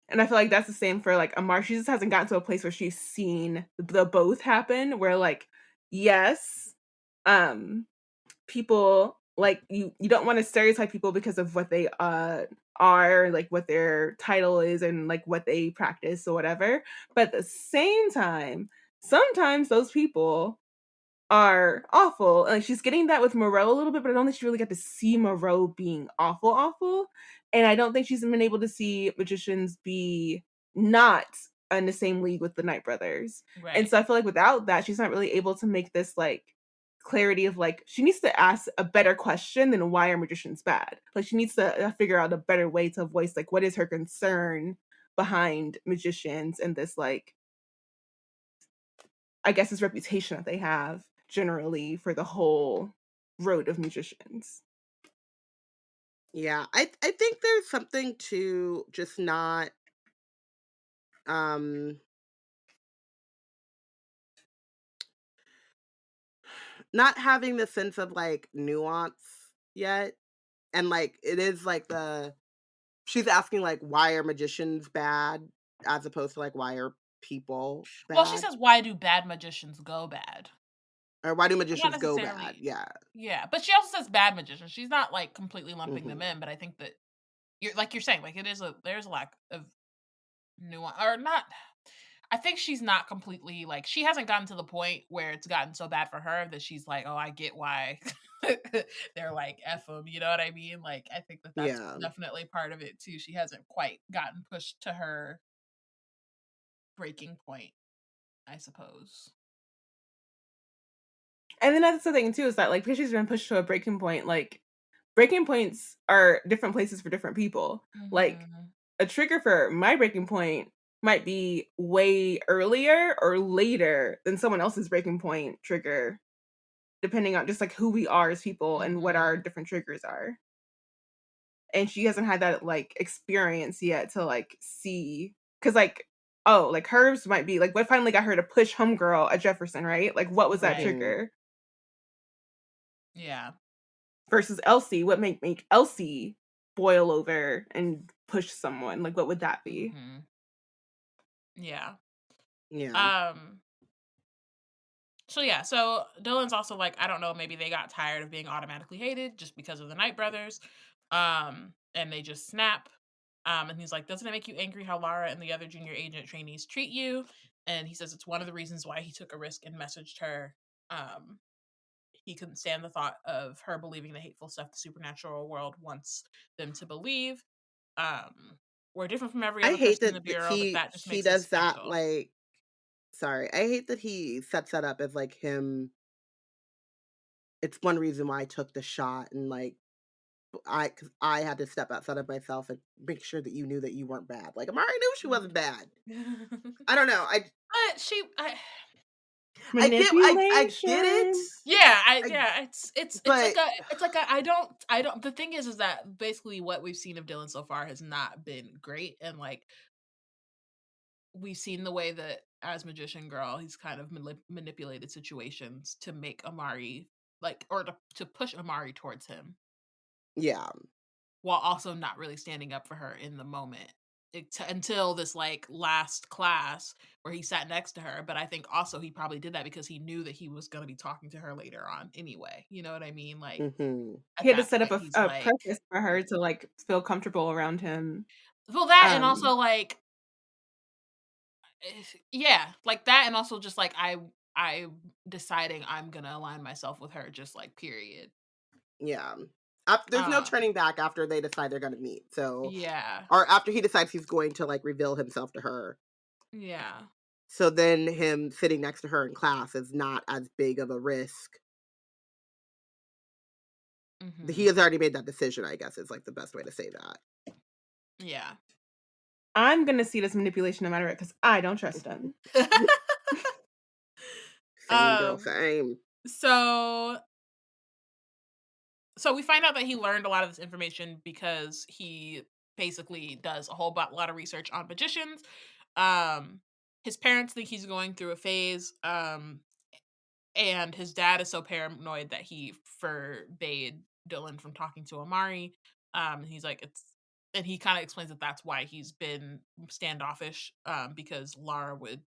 And I feel like that's the same for like Amari. She just hasn't gotten to a place where she's seen the both happen. Where like, yes, people like you don't want to stereotype people because of what they are, like what their title is and like what they practice or whatever. But at the same time, sometimes those people are awful. Like she's getting that with Moreau a little bit, but I don't think she really got to see Moreau being awful. And I don't think she's been able to see magicians be not in the same league with the Knight brothers. Right. And so I feel like without that, she's not really able to make this like clarity of like she needs to ask a better question than why are magicians bad. Like she needs to figure out a better way to voice like what is her concern behind magicians and this like I guess this reputation that they have generally for the whole road of magicians. Yeah, I think there's something to just not not having the sense of like nuance yet. And like it is like she's asking like why are magicians bad as opposed to like why are people bad? Well, she says why do bad magicians go bad? Or why do magicians go bad? Yeah. Yeah, but she also says bad magicians. She's not like completely lumping them in, but I think that you're saying like there's a lack of nuance or not. I think she's not completely like she hasn't gotten to the point where it's gotten so bad for her that she's like, oh, I get why they're like F them. You know what I mean? Like I think that's definitely part of it too. She hasn't quite gotten pushed to her breaking point, I suppose. And then that's the thing too, is that like because she's been pushed to a breaking point, like breaking points are different places for different people. Like a trigger for my breaking point might be way earlier or later than someone else's breaking point trigger, depending on just like who we are as people and what our different triggers are. And she hasn't had that like experience yet to like see, because like, oh, like hers might be like what finally got her to push homegirl at Jefferson, right? Like what was that trigger? Yeah. Versus Elsie, what make Elsie boil over and push someone? Like what would that be? Yeah. Yeah. So Dylan's also like, I don't know, maybe they got tired of being automatically hated just because of the Knight brothers. And they just snap. And he's like, doesn't it make you angry how Lara and the other junior agent trainees treat you? And he says it's one of the reasons why he took a risk and messaged her. He couldn't stand the thought of her believing the hateful stuff the supernatural world wants them to believe. We're different from every I other hate person in the that bureau, but that just he makes us does that, special. like, sorry, I hate that he sets that up as, like, him. It's one reason why I took the shot, and, like, because I had to step outside of myself and make sure that you knew that you weren't bad. Like, Amari knew she wasn't bad. I don't know. But I get it. yeah, it's But like a I don't the thing is that basically what we've seen of Dylan so far has not been great, and like we've seen the way that as Magician Girl he's kind of manipulated situations to make Amari like or to push Amari towards him yeah. while also not really standing up for her in the moment until this like last class where he sat next to her. But I think also he probably did that because he knew that he was going to be talking to her later on anyway. You know what I mean? Like Mhm. He at had to that set up point, he's a like, purpose for her to, like, feel comfortable around him. well, that and Um also like, yeah, like that and also just like I deciding I'm gonna align myself with her, just like period. Yeah. There's no Um, turning back after they decide they're gonna meet. So, yeah, or after he decides he's going to, like, reveal himself to her. yeah. So then him sitting next to her in class is not as big of a risk. He Hmm. has already made that decision, I guess, is, like, the best way to say that. Yeah. I'm gonna see this manipulation no matter what because I don't trust him. Same, girl, um, same. so we find out that he learned a lot of this information because he basically does a whole lot of research on magicians. Um, his parents think he's going through a phase. And his dad is so paranoid that he forbade Dylan from talking to Amari. He's like, and he kind of explains that that's why he's been standoffish, because Lara would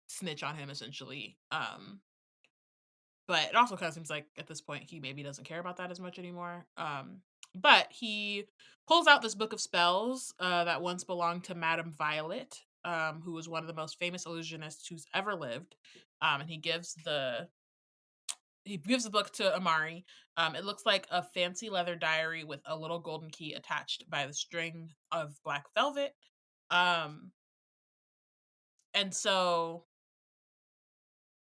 snitch on him essentially. But it also kind of seems like at this point he maybe doesn't care about that as much anymore. But he pulls out this book of spells that once belonged to Madame Violet, who was one of the most famous illusionists who's ever lived. And he gives the book to Amari. It looks like a fancy leather diary with a little golden key attached by the string of black velvet. Um, and so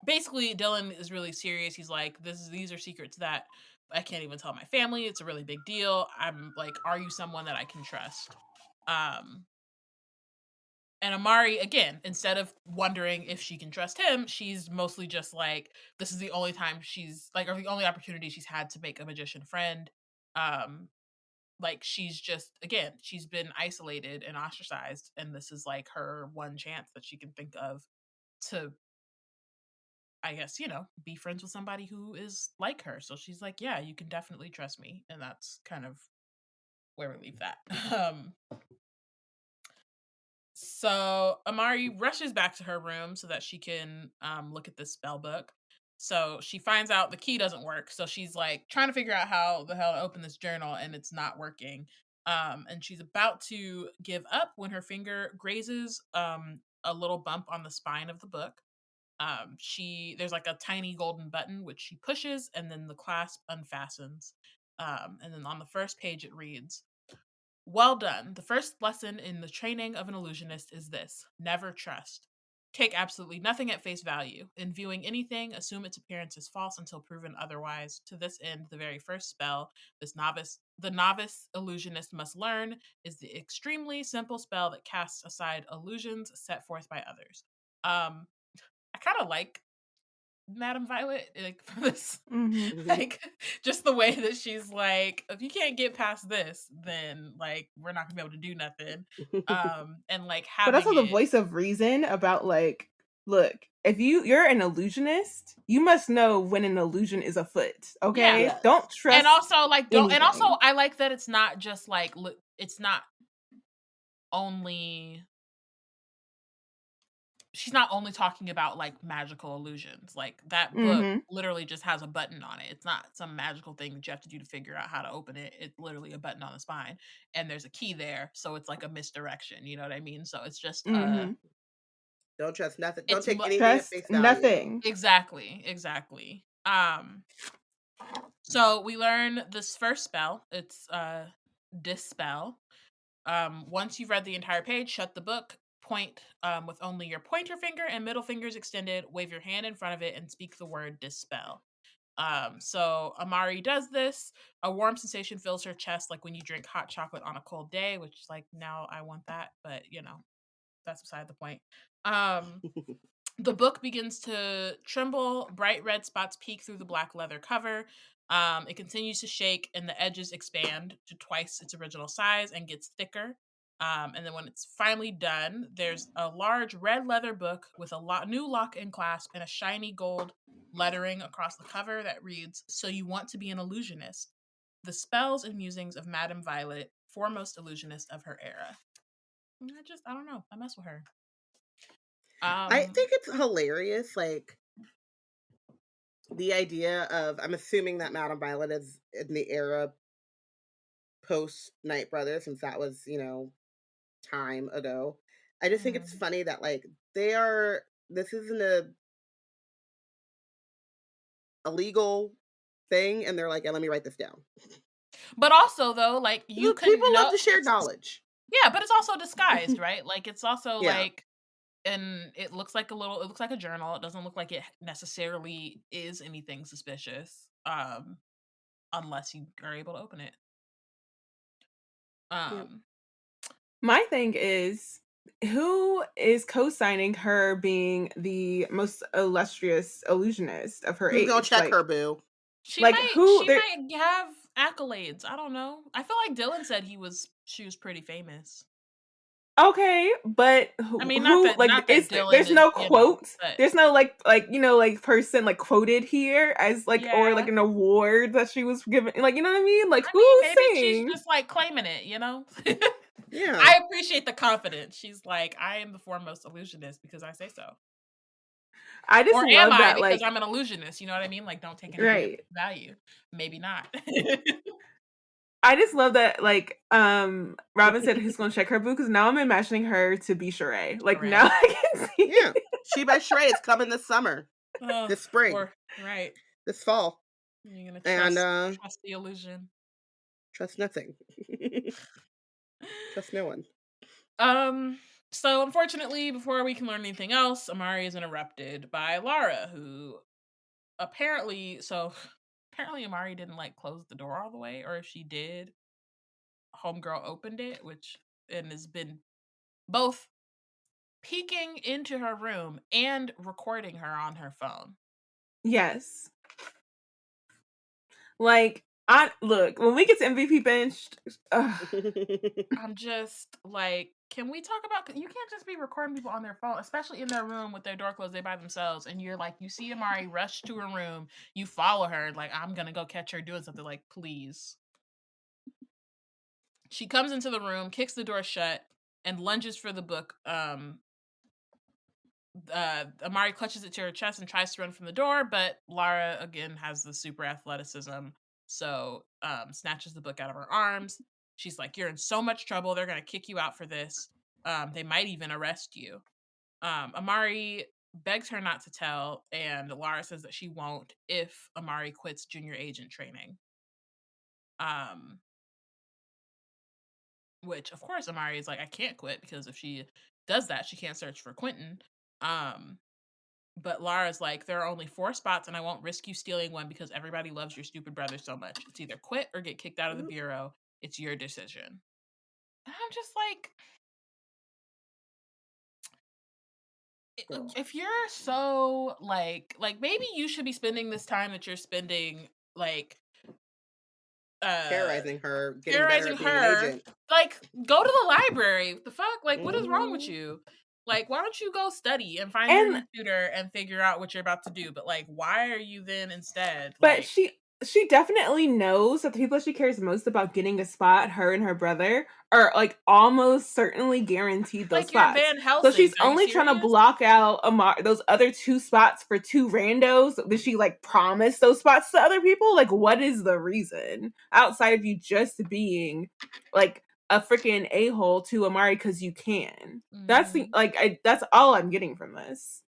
basically Dylan is really serious. He's like, these are secrets that I can't even tell my family. It's a really big deal. I'm like, are you someone that I can trust? And Amari, again, instead of wondering if she can trust him, she's mostly just like, this is the only time she's like, or the only opportunity she's had to make a magician friend. Um, like she's just, again, she's been isolated and ostracized, and this is like her one chance that she can think of to, I guess, be friends with somebody who is like her. So she's like, yeah, you can definitely trust me. And that's kind of where we leave that. So Amari rushes back to her room so that she can look at this spell book. So she finds out the key doesn't work. So she's like trying to figure out how the hell to open this journal, and it's not working. And she's about to give up when her finger grazes a little bump on the spine of the book. There's like a tiny golden button which she pushes, and then the clasp unfastens. And then on the first page it reads, well done. The first lesson in the training of an illusionist is this: never trust. Take absolutely nothing at face value. In viewing anything, assume its appearance is false until proven otherwise. To this end, the very first spell the novice illusionist must learn is the extremely simple spell that casts aside illusions set forth by others. I kind of like Madame Violet, like for this, like just the way that she's like, if you can't get past this, then like we're not gonna be able to do nothing. And like But having also the it, voice of reason about, like, look, if you're an illusionist, you must know when an illusion is afoot. Okay, Yes. don't trust. and also like don't, and also anything. I like that it's not just like it's not only she's not only talking about like magical illusions. Like that book Mm-hmm. literally just has a button on it. It's not some magical thing that you have to do to figure out how to open it. It's literally a button on the spine, and there's a key there, so it's like a misdirection. You know what I mean? So it's just Mm-hmm. Don't trust nothing. Don't it's take anything at Trust face value. nothing. exactly. So we learn this first spell. It's Dispel. Once you've read the entire page, shut the book, point with only your pointer finger and middle fingers extended, wave your hand in front of it, and speak the word Dispel. So Amari does this. A warm sensation fills her chest, like when you drink hot chocolate on a cold day, which is like, now I want that, but you know, that's beside the point. The book begins to tremble. Bright red spots peek through the black leather cover. It continues to shake, and the edges expand to twice its original size and gets thicker. And then when it's finally done, there's a large red leather book with a new lock and clasp and a shiny gold lettering across the cover that reads, "So you want to be an illusionist? The spells and musings of Madame Violet, foremost illusionist of her era." I don't know. I mess with her. I think it's hilarious, like the idea of, I'm assuming that Madame Violet is in the era post Night Brother, since that was, you know, time ago. I just think it's funny that like this isn't a legal thing, and they're like, yeah, let me write this down. But also though, like people love to share knowledge. Yeah, but it's also disguised, right? Like it's also Yeah. like, and it looks like a journal. It doesn't look like it necessarily is anything suspicious, unless you are able to open it. My thing is, who is co-signing her being the most illustrious illusionist of her age? Who's gonna check her, boo? She might have accolades. I don't know. I feel like Dylan said she was pretty famous. Okay, but I mean, there's no quote. There's no like person like quoted here as like, or like an award that she was given. Like, you know what I mean? Like, maybe she's just like claiming it, you know? Yeah. I appreciate the confidence. She's like, I am the foremost illusionist because I say so. I just love am that, I like, because I'm an illusionist, you know what I mean? Like, don't take anything at value. Maybe not. I just love that, like, Robyn said he's gonna check her boo, because now I'm imagining her to be Sheree. Like, now I can see. Yeah. She by Sheree is coming this summer. This spring. Right. This fall. You're gonna trust the illusion. Trust nothing. Trust no one. So unfortunately, before we can learn anything else, Amari is interrupted by Lara, who apparently Amari didn't like close the door all the way, or if she did, homegirl opened it, and has been both peeking into her room and recording her on her phone. Yes. Like, look, when we get to MVP benched, I'm just like, can we talk about, you can't just be recording people on their phone, especially in their room with their door closed, they by themselves, and you're like, you see Amari rush to her room, you follow her, like, I'm gonna go catch her doing something, like, please. She comes into the room, kicks the door shut, and lunges for the book. Amari clutches it to her chest and tries to run from the door, but Lara again has the super athleticism, so snatches the book out of her arms. She's like, you're in so much trouble, they're gonna kick you out for this. They might even arrest you. Amari begs her not to tell, and Lara says that she won't if Amari quits junior agent training. Which of course Amari is like, I can't quit, because if she does that, she can't search for Quentin. But Lara's like, there are only 4 spots, and I won't risk you stealing one because everybody loves your stupid brother so much. It's either quit or get kicked out of the bureau. It's your decision. And I'm just like, if you're so like maybe you should be spending this time that you're spending like terrorizing her, getting better at being an agent. Like, go to the library. What the fuck? Like, what is wrong with you? Like, why don't you go study and find your tutor and figure out what you're about to do? But like, why are you then instead? But like, she she definitely knows that the people she cares most about getting a spot, her and her brother, are like almost certainly guaranteed those Like you're spots. Van So Helsing. she's Are you only trying to serious? block out those other 2 spots for 2 randos. Did she like promise those spots to other people? Like, what is the reason outside of you just being like a freaking a-hole to Amari because you can? That's the that's all I'm getting from this.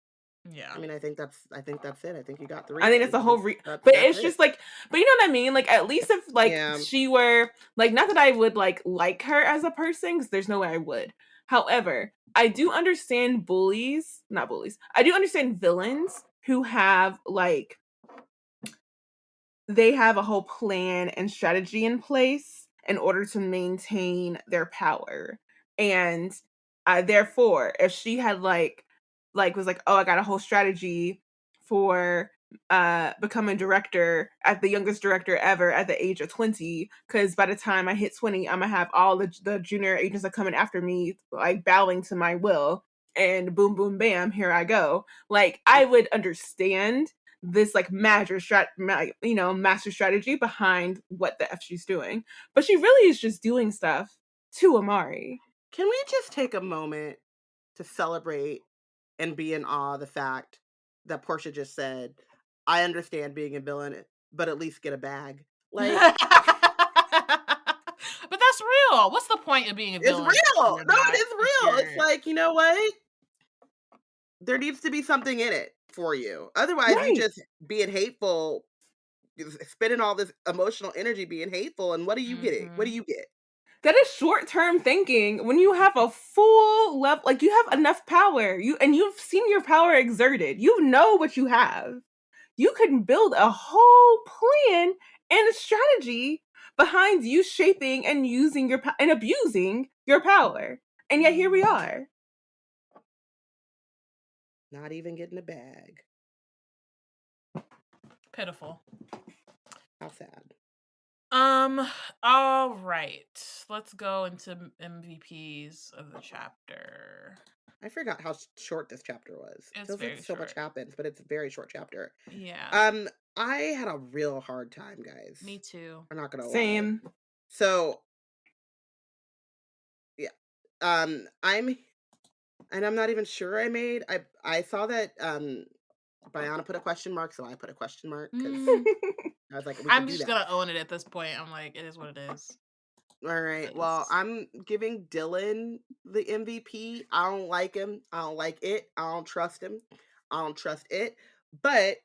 Yeah. I mean, I think that's it. I think you got the I think that's the whole but it's just like, but you know what I mean? Like, at least if like she were like, not that I would like her as a person, because there's no way I would. However, I do understand not bullies. I do understand villains who have like, they have a whole plan and strategy in place in order to maintain their power. And therefore, if she had like was like, oh, I got a whole strategy for becoming director at the youngest director ever at the age of 20, because by the time I hit 20, I'm gonna have all the junior agents that coming after me like bowing to my will, and boom boom bam, here I go. Like, I would understand this like master strategy behind what the F she's doing. But she really is just doing stuff to Amari. Can we just take a moment to celebrate and be in awe of the fact that Porshèa just said, I understand being a villain, but at least get a bag. Like, but that's real. What's the point of being a villain? It's real. No, it is real. It's like, you know what? There needs to be something in it for you. Otherwise, you just being hateful, spending all this emotional energy being hateful, and what are you getting? What do you get? That is short-term thinking. When you have a full level, like, you have enough power, you've seen your power exerted. You know what you have. You can build a whole plan and a strategy behind you shaping and using and abusing your power. And yet here we are. Not even getting a bag. Pitiful. How sad. All right. Let's go into MVPs of the chapter. I forgot how short this chapter was. It's feels very like so short. much happens, but it's a very short chapter. Yeah. I had a real hard time, guys. Me too. I'm not gonna lie. Same. So, yeah. I'm not even sure I saw that Bayana put a question mark, so I put a question mark because I was like, I'm just gonna own it at this point. I'm like, it is what it is. All right. Well, I'm giving Dylan the MVP. I don't like him. I don't like it. I don't trust him. I don't trust it. But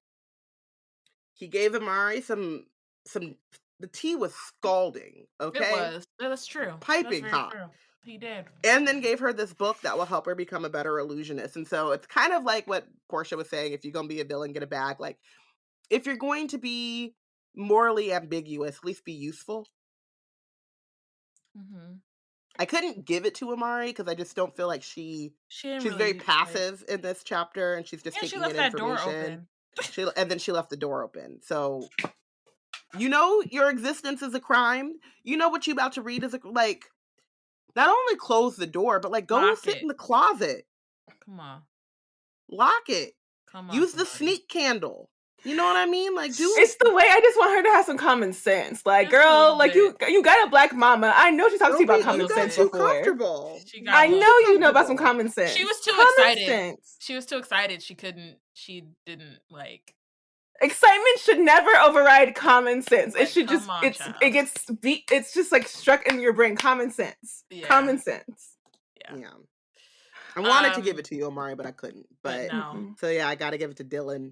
he gave Amari some. The tea was scalding. Okay, it was. That's true. Piping hot. True. He did. And then gave her this book that will help her become a better illusionist. And so it's kind of like what Porshèa was saying. If you're gonna be a villain, get a bag. Like, if you're going to be morally ambiguous, at least be useful. I couldn't give it to Amari because I just don't feel like she's really very passive in this chapter, and she's just taking in information. And then she left the door open. So, you know, your existence is a crime. You know what you're about to read is like, not only close the door, but like go sit in the closet. Come on, lock it. Come on, use the sneak candle. You know what I mean? Like, it's the way. I just want her to have some common sense. Like, girl, like you got a black mama. I know she talks to you about common sense before. I know you know about some common sense. She was too excited. She was too excited. She didn't like. Excitement should never override common sense. Like, it should just it's just like struck in your brain. Common sense. Yeah. Common sense. Yeah. I wanted to give it to you, Amari, but I couldn't. But no. So yeah, I got to give it to Dylan.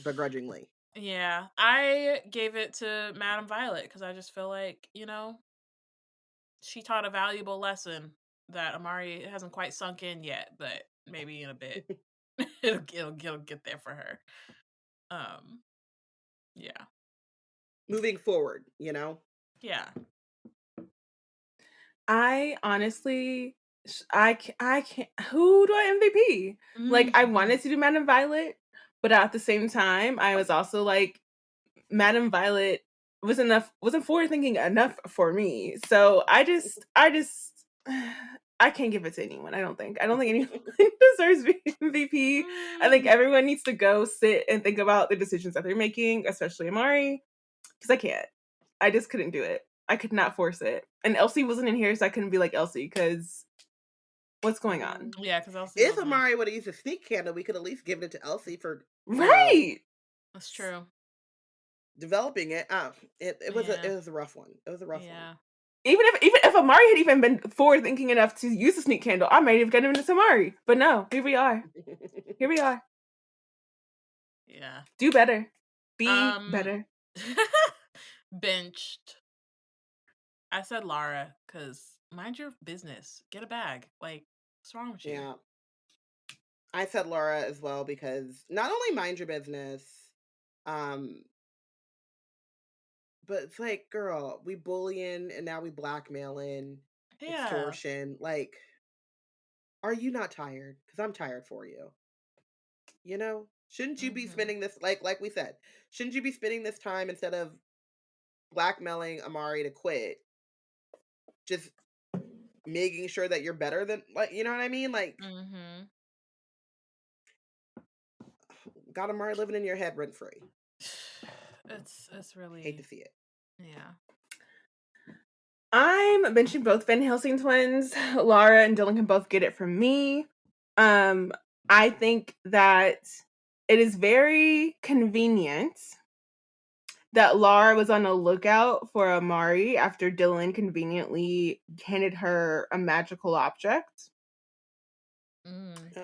Begrudgingly. Yeah, I gave it to Madame Violet because I just feel like, you know, she taught a valuable lesson that Amari hasn't quite sunk in yet, but maybe in a bit it'll get there for her. Yeah. Moving forward, you know. Yeah. I honestly, I can't. Who do I MVP? Like, I wanted to do Madame Violet. But at the same time, I was also like, Madame Violet wasn't forward thinking enough for me. So I can't give it to anyone. I don't think anyone deserves MVP. I think everyone needs to go sit and think about the decisions that they're making, especially Amari. because I can't. I just couldn't do it. I could not force it. And Elsie wasn't in here, so I couldn't be like Elsie, because what's going on? Yeah, because Elsie. If Amari would have used a sneak candle, we could at least given it to Elsie for right. That's true. Developing it. It was a rough one. It was a rough one. Even if Amari had even been forward thinking enough to use a sneak candle, I might have gotten into Amari. But no, here we are. Here we are. Yeah. Do better. Be better. Benched. I said Lara, because mind your business. Get a bag. Like, what's wrong with you? Yeah. I said Laura as well, because not only mind your business, but it's like, girl, we bullying and now we blackmailing, extortion. Like, are you not tired? Because I'm tired for you. You know? Shouldn't you be spending this, like we said, shouldn't you be spending this time, instead of blackmailing Amari to quit, just making sure that you're better than, like, you know what I mean? Like, got Amari living in your head rent free. It's really hate to see it. Yeah. I'm benching both Van Helsing twins. Lara and Dylan can both get it from me. I think that it is very convenient that Lara was on the lookout for Amari after Dylan conveniently handed her a magical object.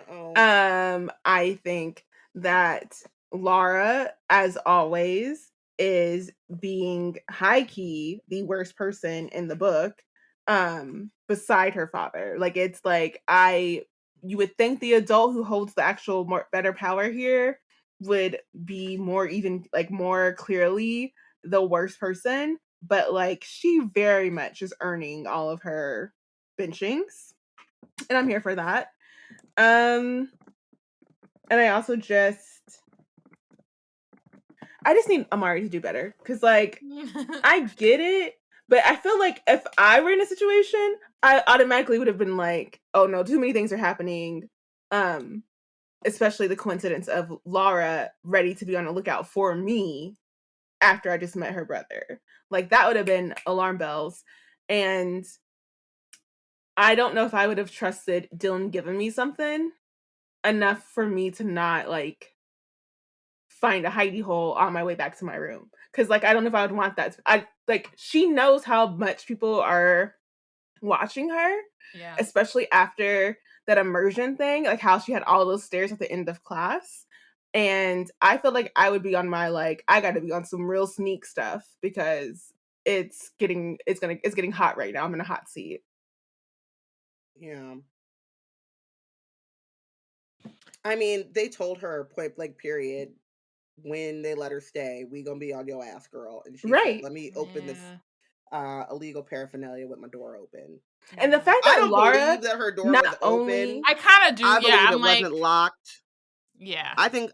I think that Lara, as always, is being high-key the worst person in the book, beside her father. Like, it's like, you would think the adult who holds the actual better power here would be more clearly the worst person, but like, she very much is earning all of her benchings, and I'm here for that. And I also I just need Amari to do better, because like, I get it, but I feel like if I were in a situation, I automatically would have been like, oh no, too many things are happening. Especially the coincidence of Lara ready to be on the lookout for me after I just met her brother. Like, that would have been alarm bells. And I don't know if I would have trusted Dylan giving me something enough for me to not like find a hidey hole on my way back to my room. Cause like, I don't know if I would want that. She knows how much people are watching her. Yeah. Especially after that immersion thing, like how she had all those stares at the end of class. And I feel like I would be on my, like, I gotta be on some real sneak stuff, because it's getting hot right now. I'm in a hot seat. Yeah. I mean, they told her point blank period, when they let her stay, we gonna be on your ass, girl. And she said, let me open this illegal paraphernalia with my door open. And the fact that I don't Lara, believe that her door was open. I kind of do. I believe it I'm wasn't locked. Yeah. I think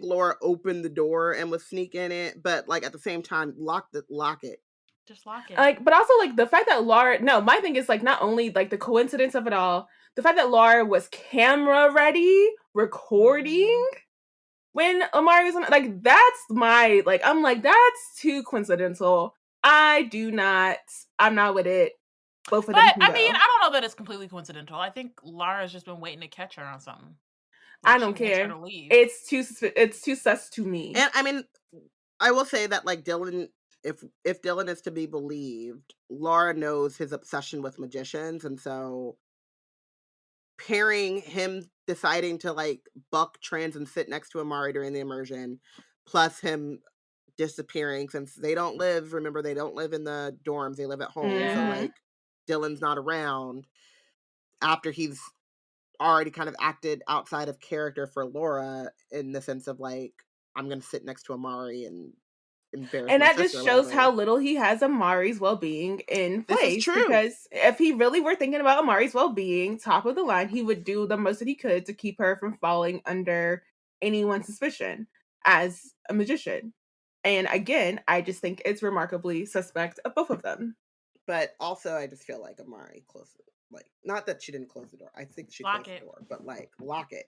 Laura opened the door and was sneaking it, but like, at the same time, lock it. Just lock it. Like, but also like the fact that Lara, no, my thing is like, not only like the coincidence of it all, the fact that Lara was camera ready recording when Amari was on, like, that's my, like, I'm like, that's too coincidental. I'm not with it. Both of them. But I mean, I don't know that it's completely coincidental. I think Lara's just been waiting to catch her on something. Like, I don't care. It's too sus to me. And I mean, I will say that like Dylan, if Dylan is to be believed, Lara knows his obsession with magicians, and so pairing him deciding to like buck trends and sit next to Amari during the immersion, plus him disappearing, since they don't live in the dorms, they live at home. So like, Dylan's not around after he's already kind of acted outside of character for Laura, in the sense of like, I'm gonna sit next to Amari and embarrass. And that just shows how little he has Amari's well-being in place. This is true. Because if he really were thinking about Amari's well-being, top of the line, he would do the most that he could to keep her from falling under anyone's suspicion as a magician. And again, I just think it's remarkably suspect of both of them. But also, I just feel like Amari closed it. Like, not that she didn't close the door. I think she closed the door, but like, lock it.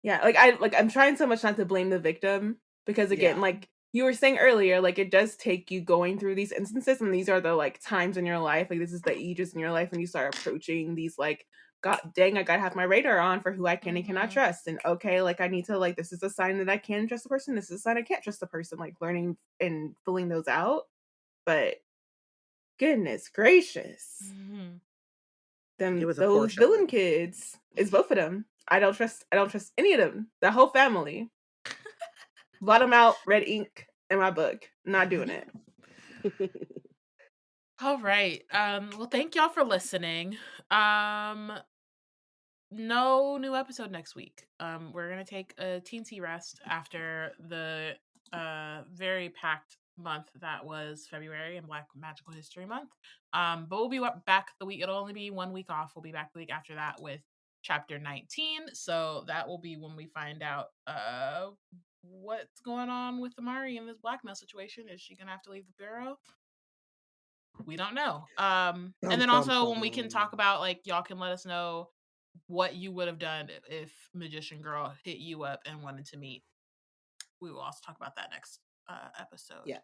Yeah, I'm trying so much not to blame the victim, because again, like, you were saying earlier, like, it does take you going through these instances, and these are the, like, times in your life, like, this is the ages in your life when you start approaching these, like, God dang, I gotta have my radar on for who I can and cannot trust, and okay, like, I need to, like, this is a sign that I can trust the person, this is a sign I can't trust the person, like, learning and filling those out, but goodness gracious. It was a Those Porshèa villain move. kids, it's both of them. I don't trust any of them, the whole family. Blot them out, red ink in my book. Not doing it. All right. Well, thank y'all for listening. No new episode next week. We're gonna take a teensy rest after the very packed month that was February and Black Magical History Month. But we'll be back the week. It'll only be 1 week off. We'll be back the week after that with chapter 19. So that will be when we find out what's going on with Amari in this blackmail situation. Is she gonna have to leave the bureau? We don't know. And then also when we can talk about, like, y'all can let us know what you would have done if Magician Girl hit you up and wanted to meet. We will also talk about that next episode. Yes.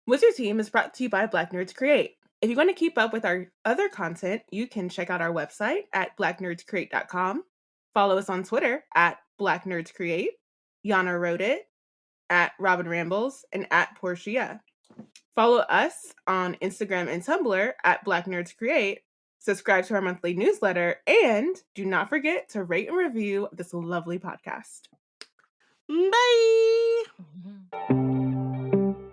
Wizard Team is brought to you by Black Nerds Create. If you want to keep up with our other content, you can check out our website at blacknerdscreate.com. Follow us on Twitter at Black Nerds Create. Yana wrote it at Robyn Rambles and at Porshèa. Follow us on Instagram and Tumblr at Black Nerds Create. Subscribe to our monthly newsletter, and do not forget to rate and review this lovely podcast. Bye. Mhm.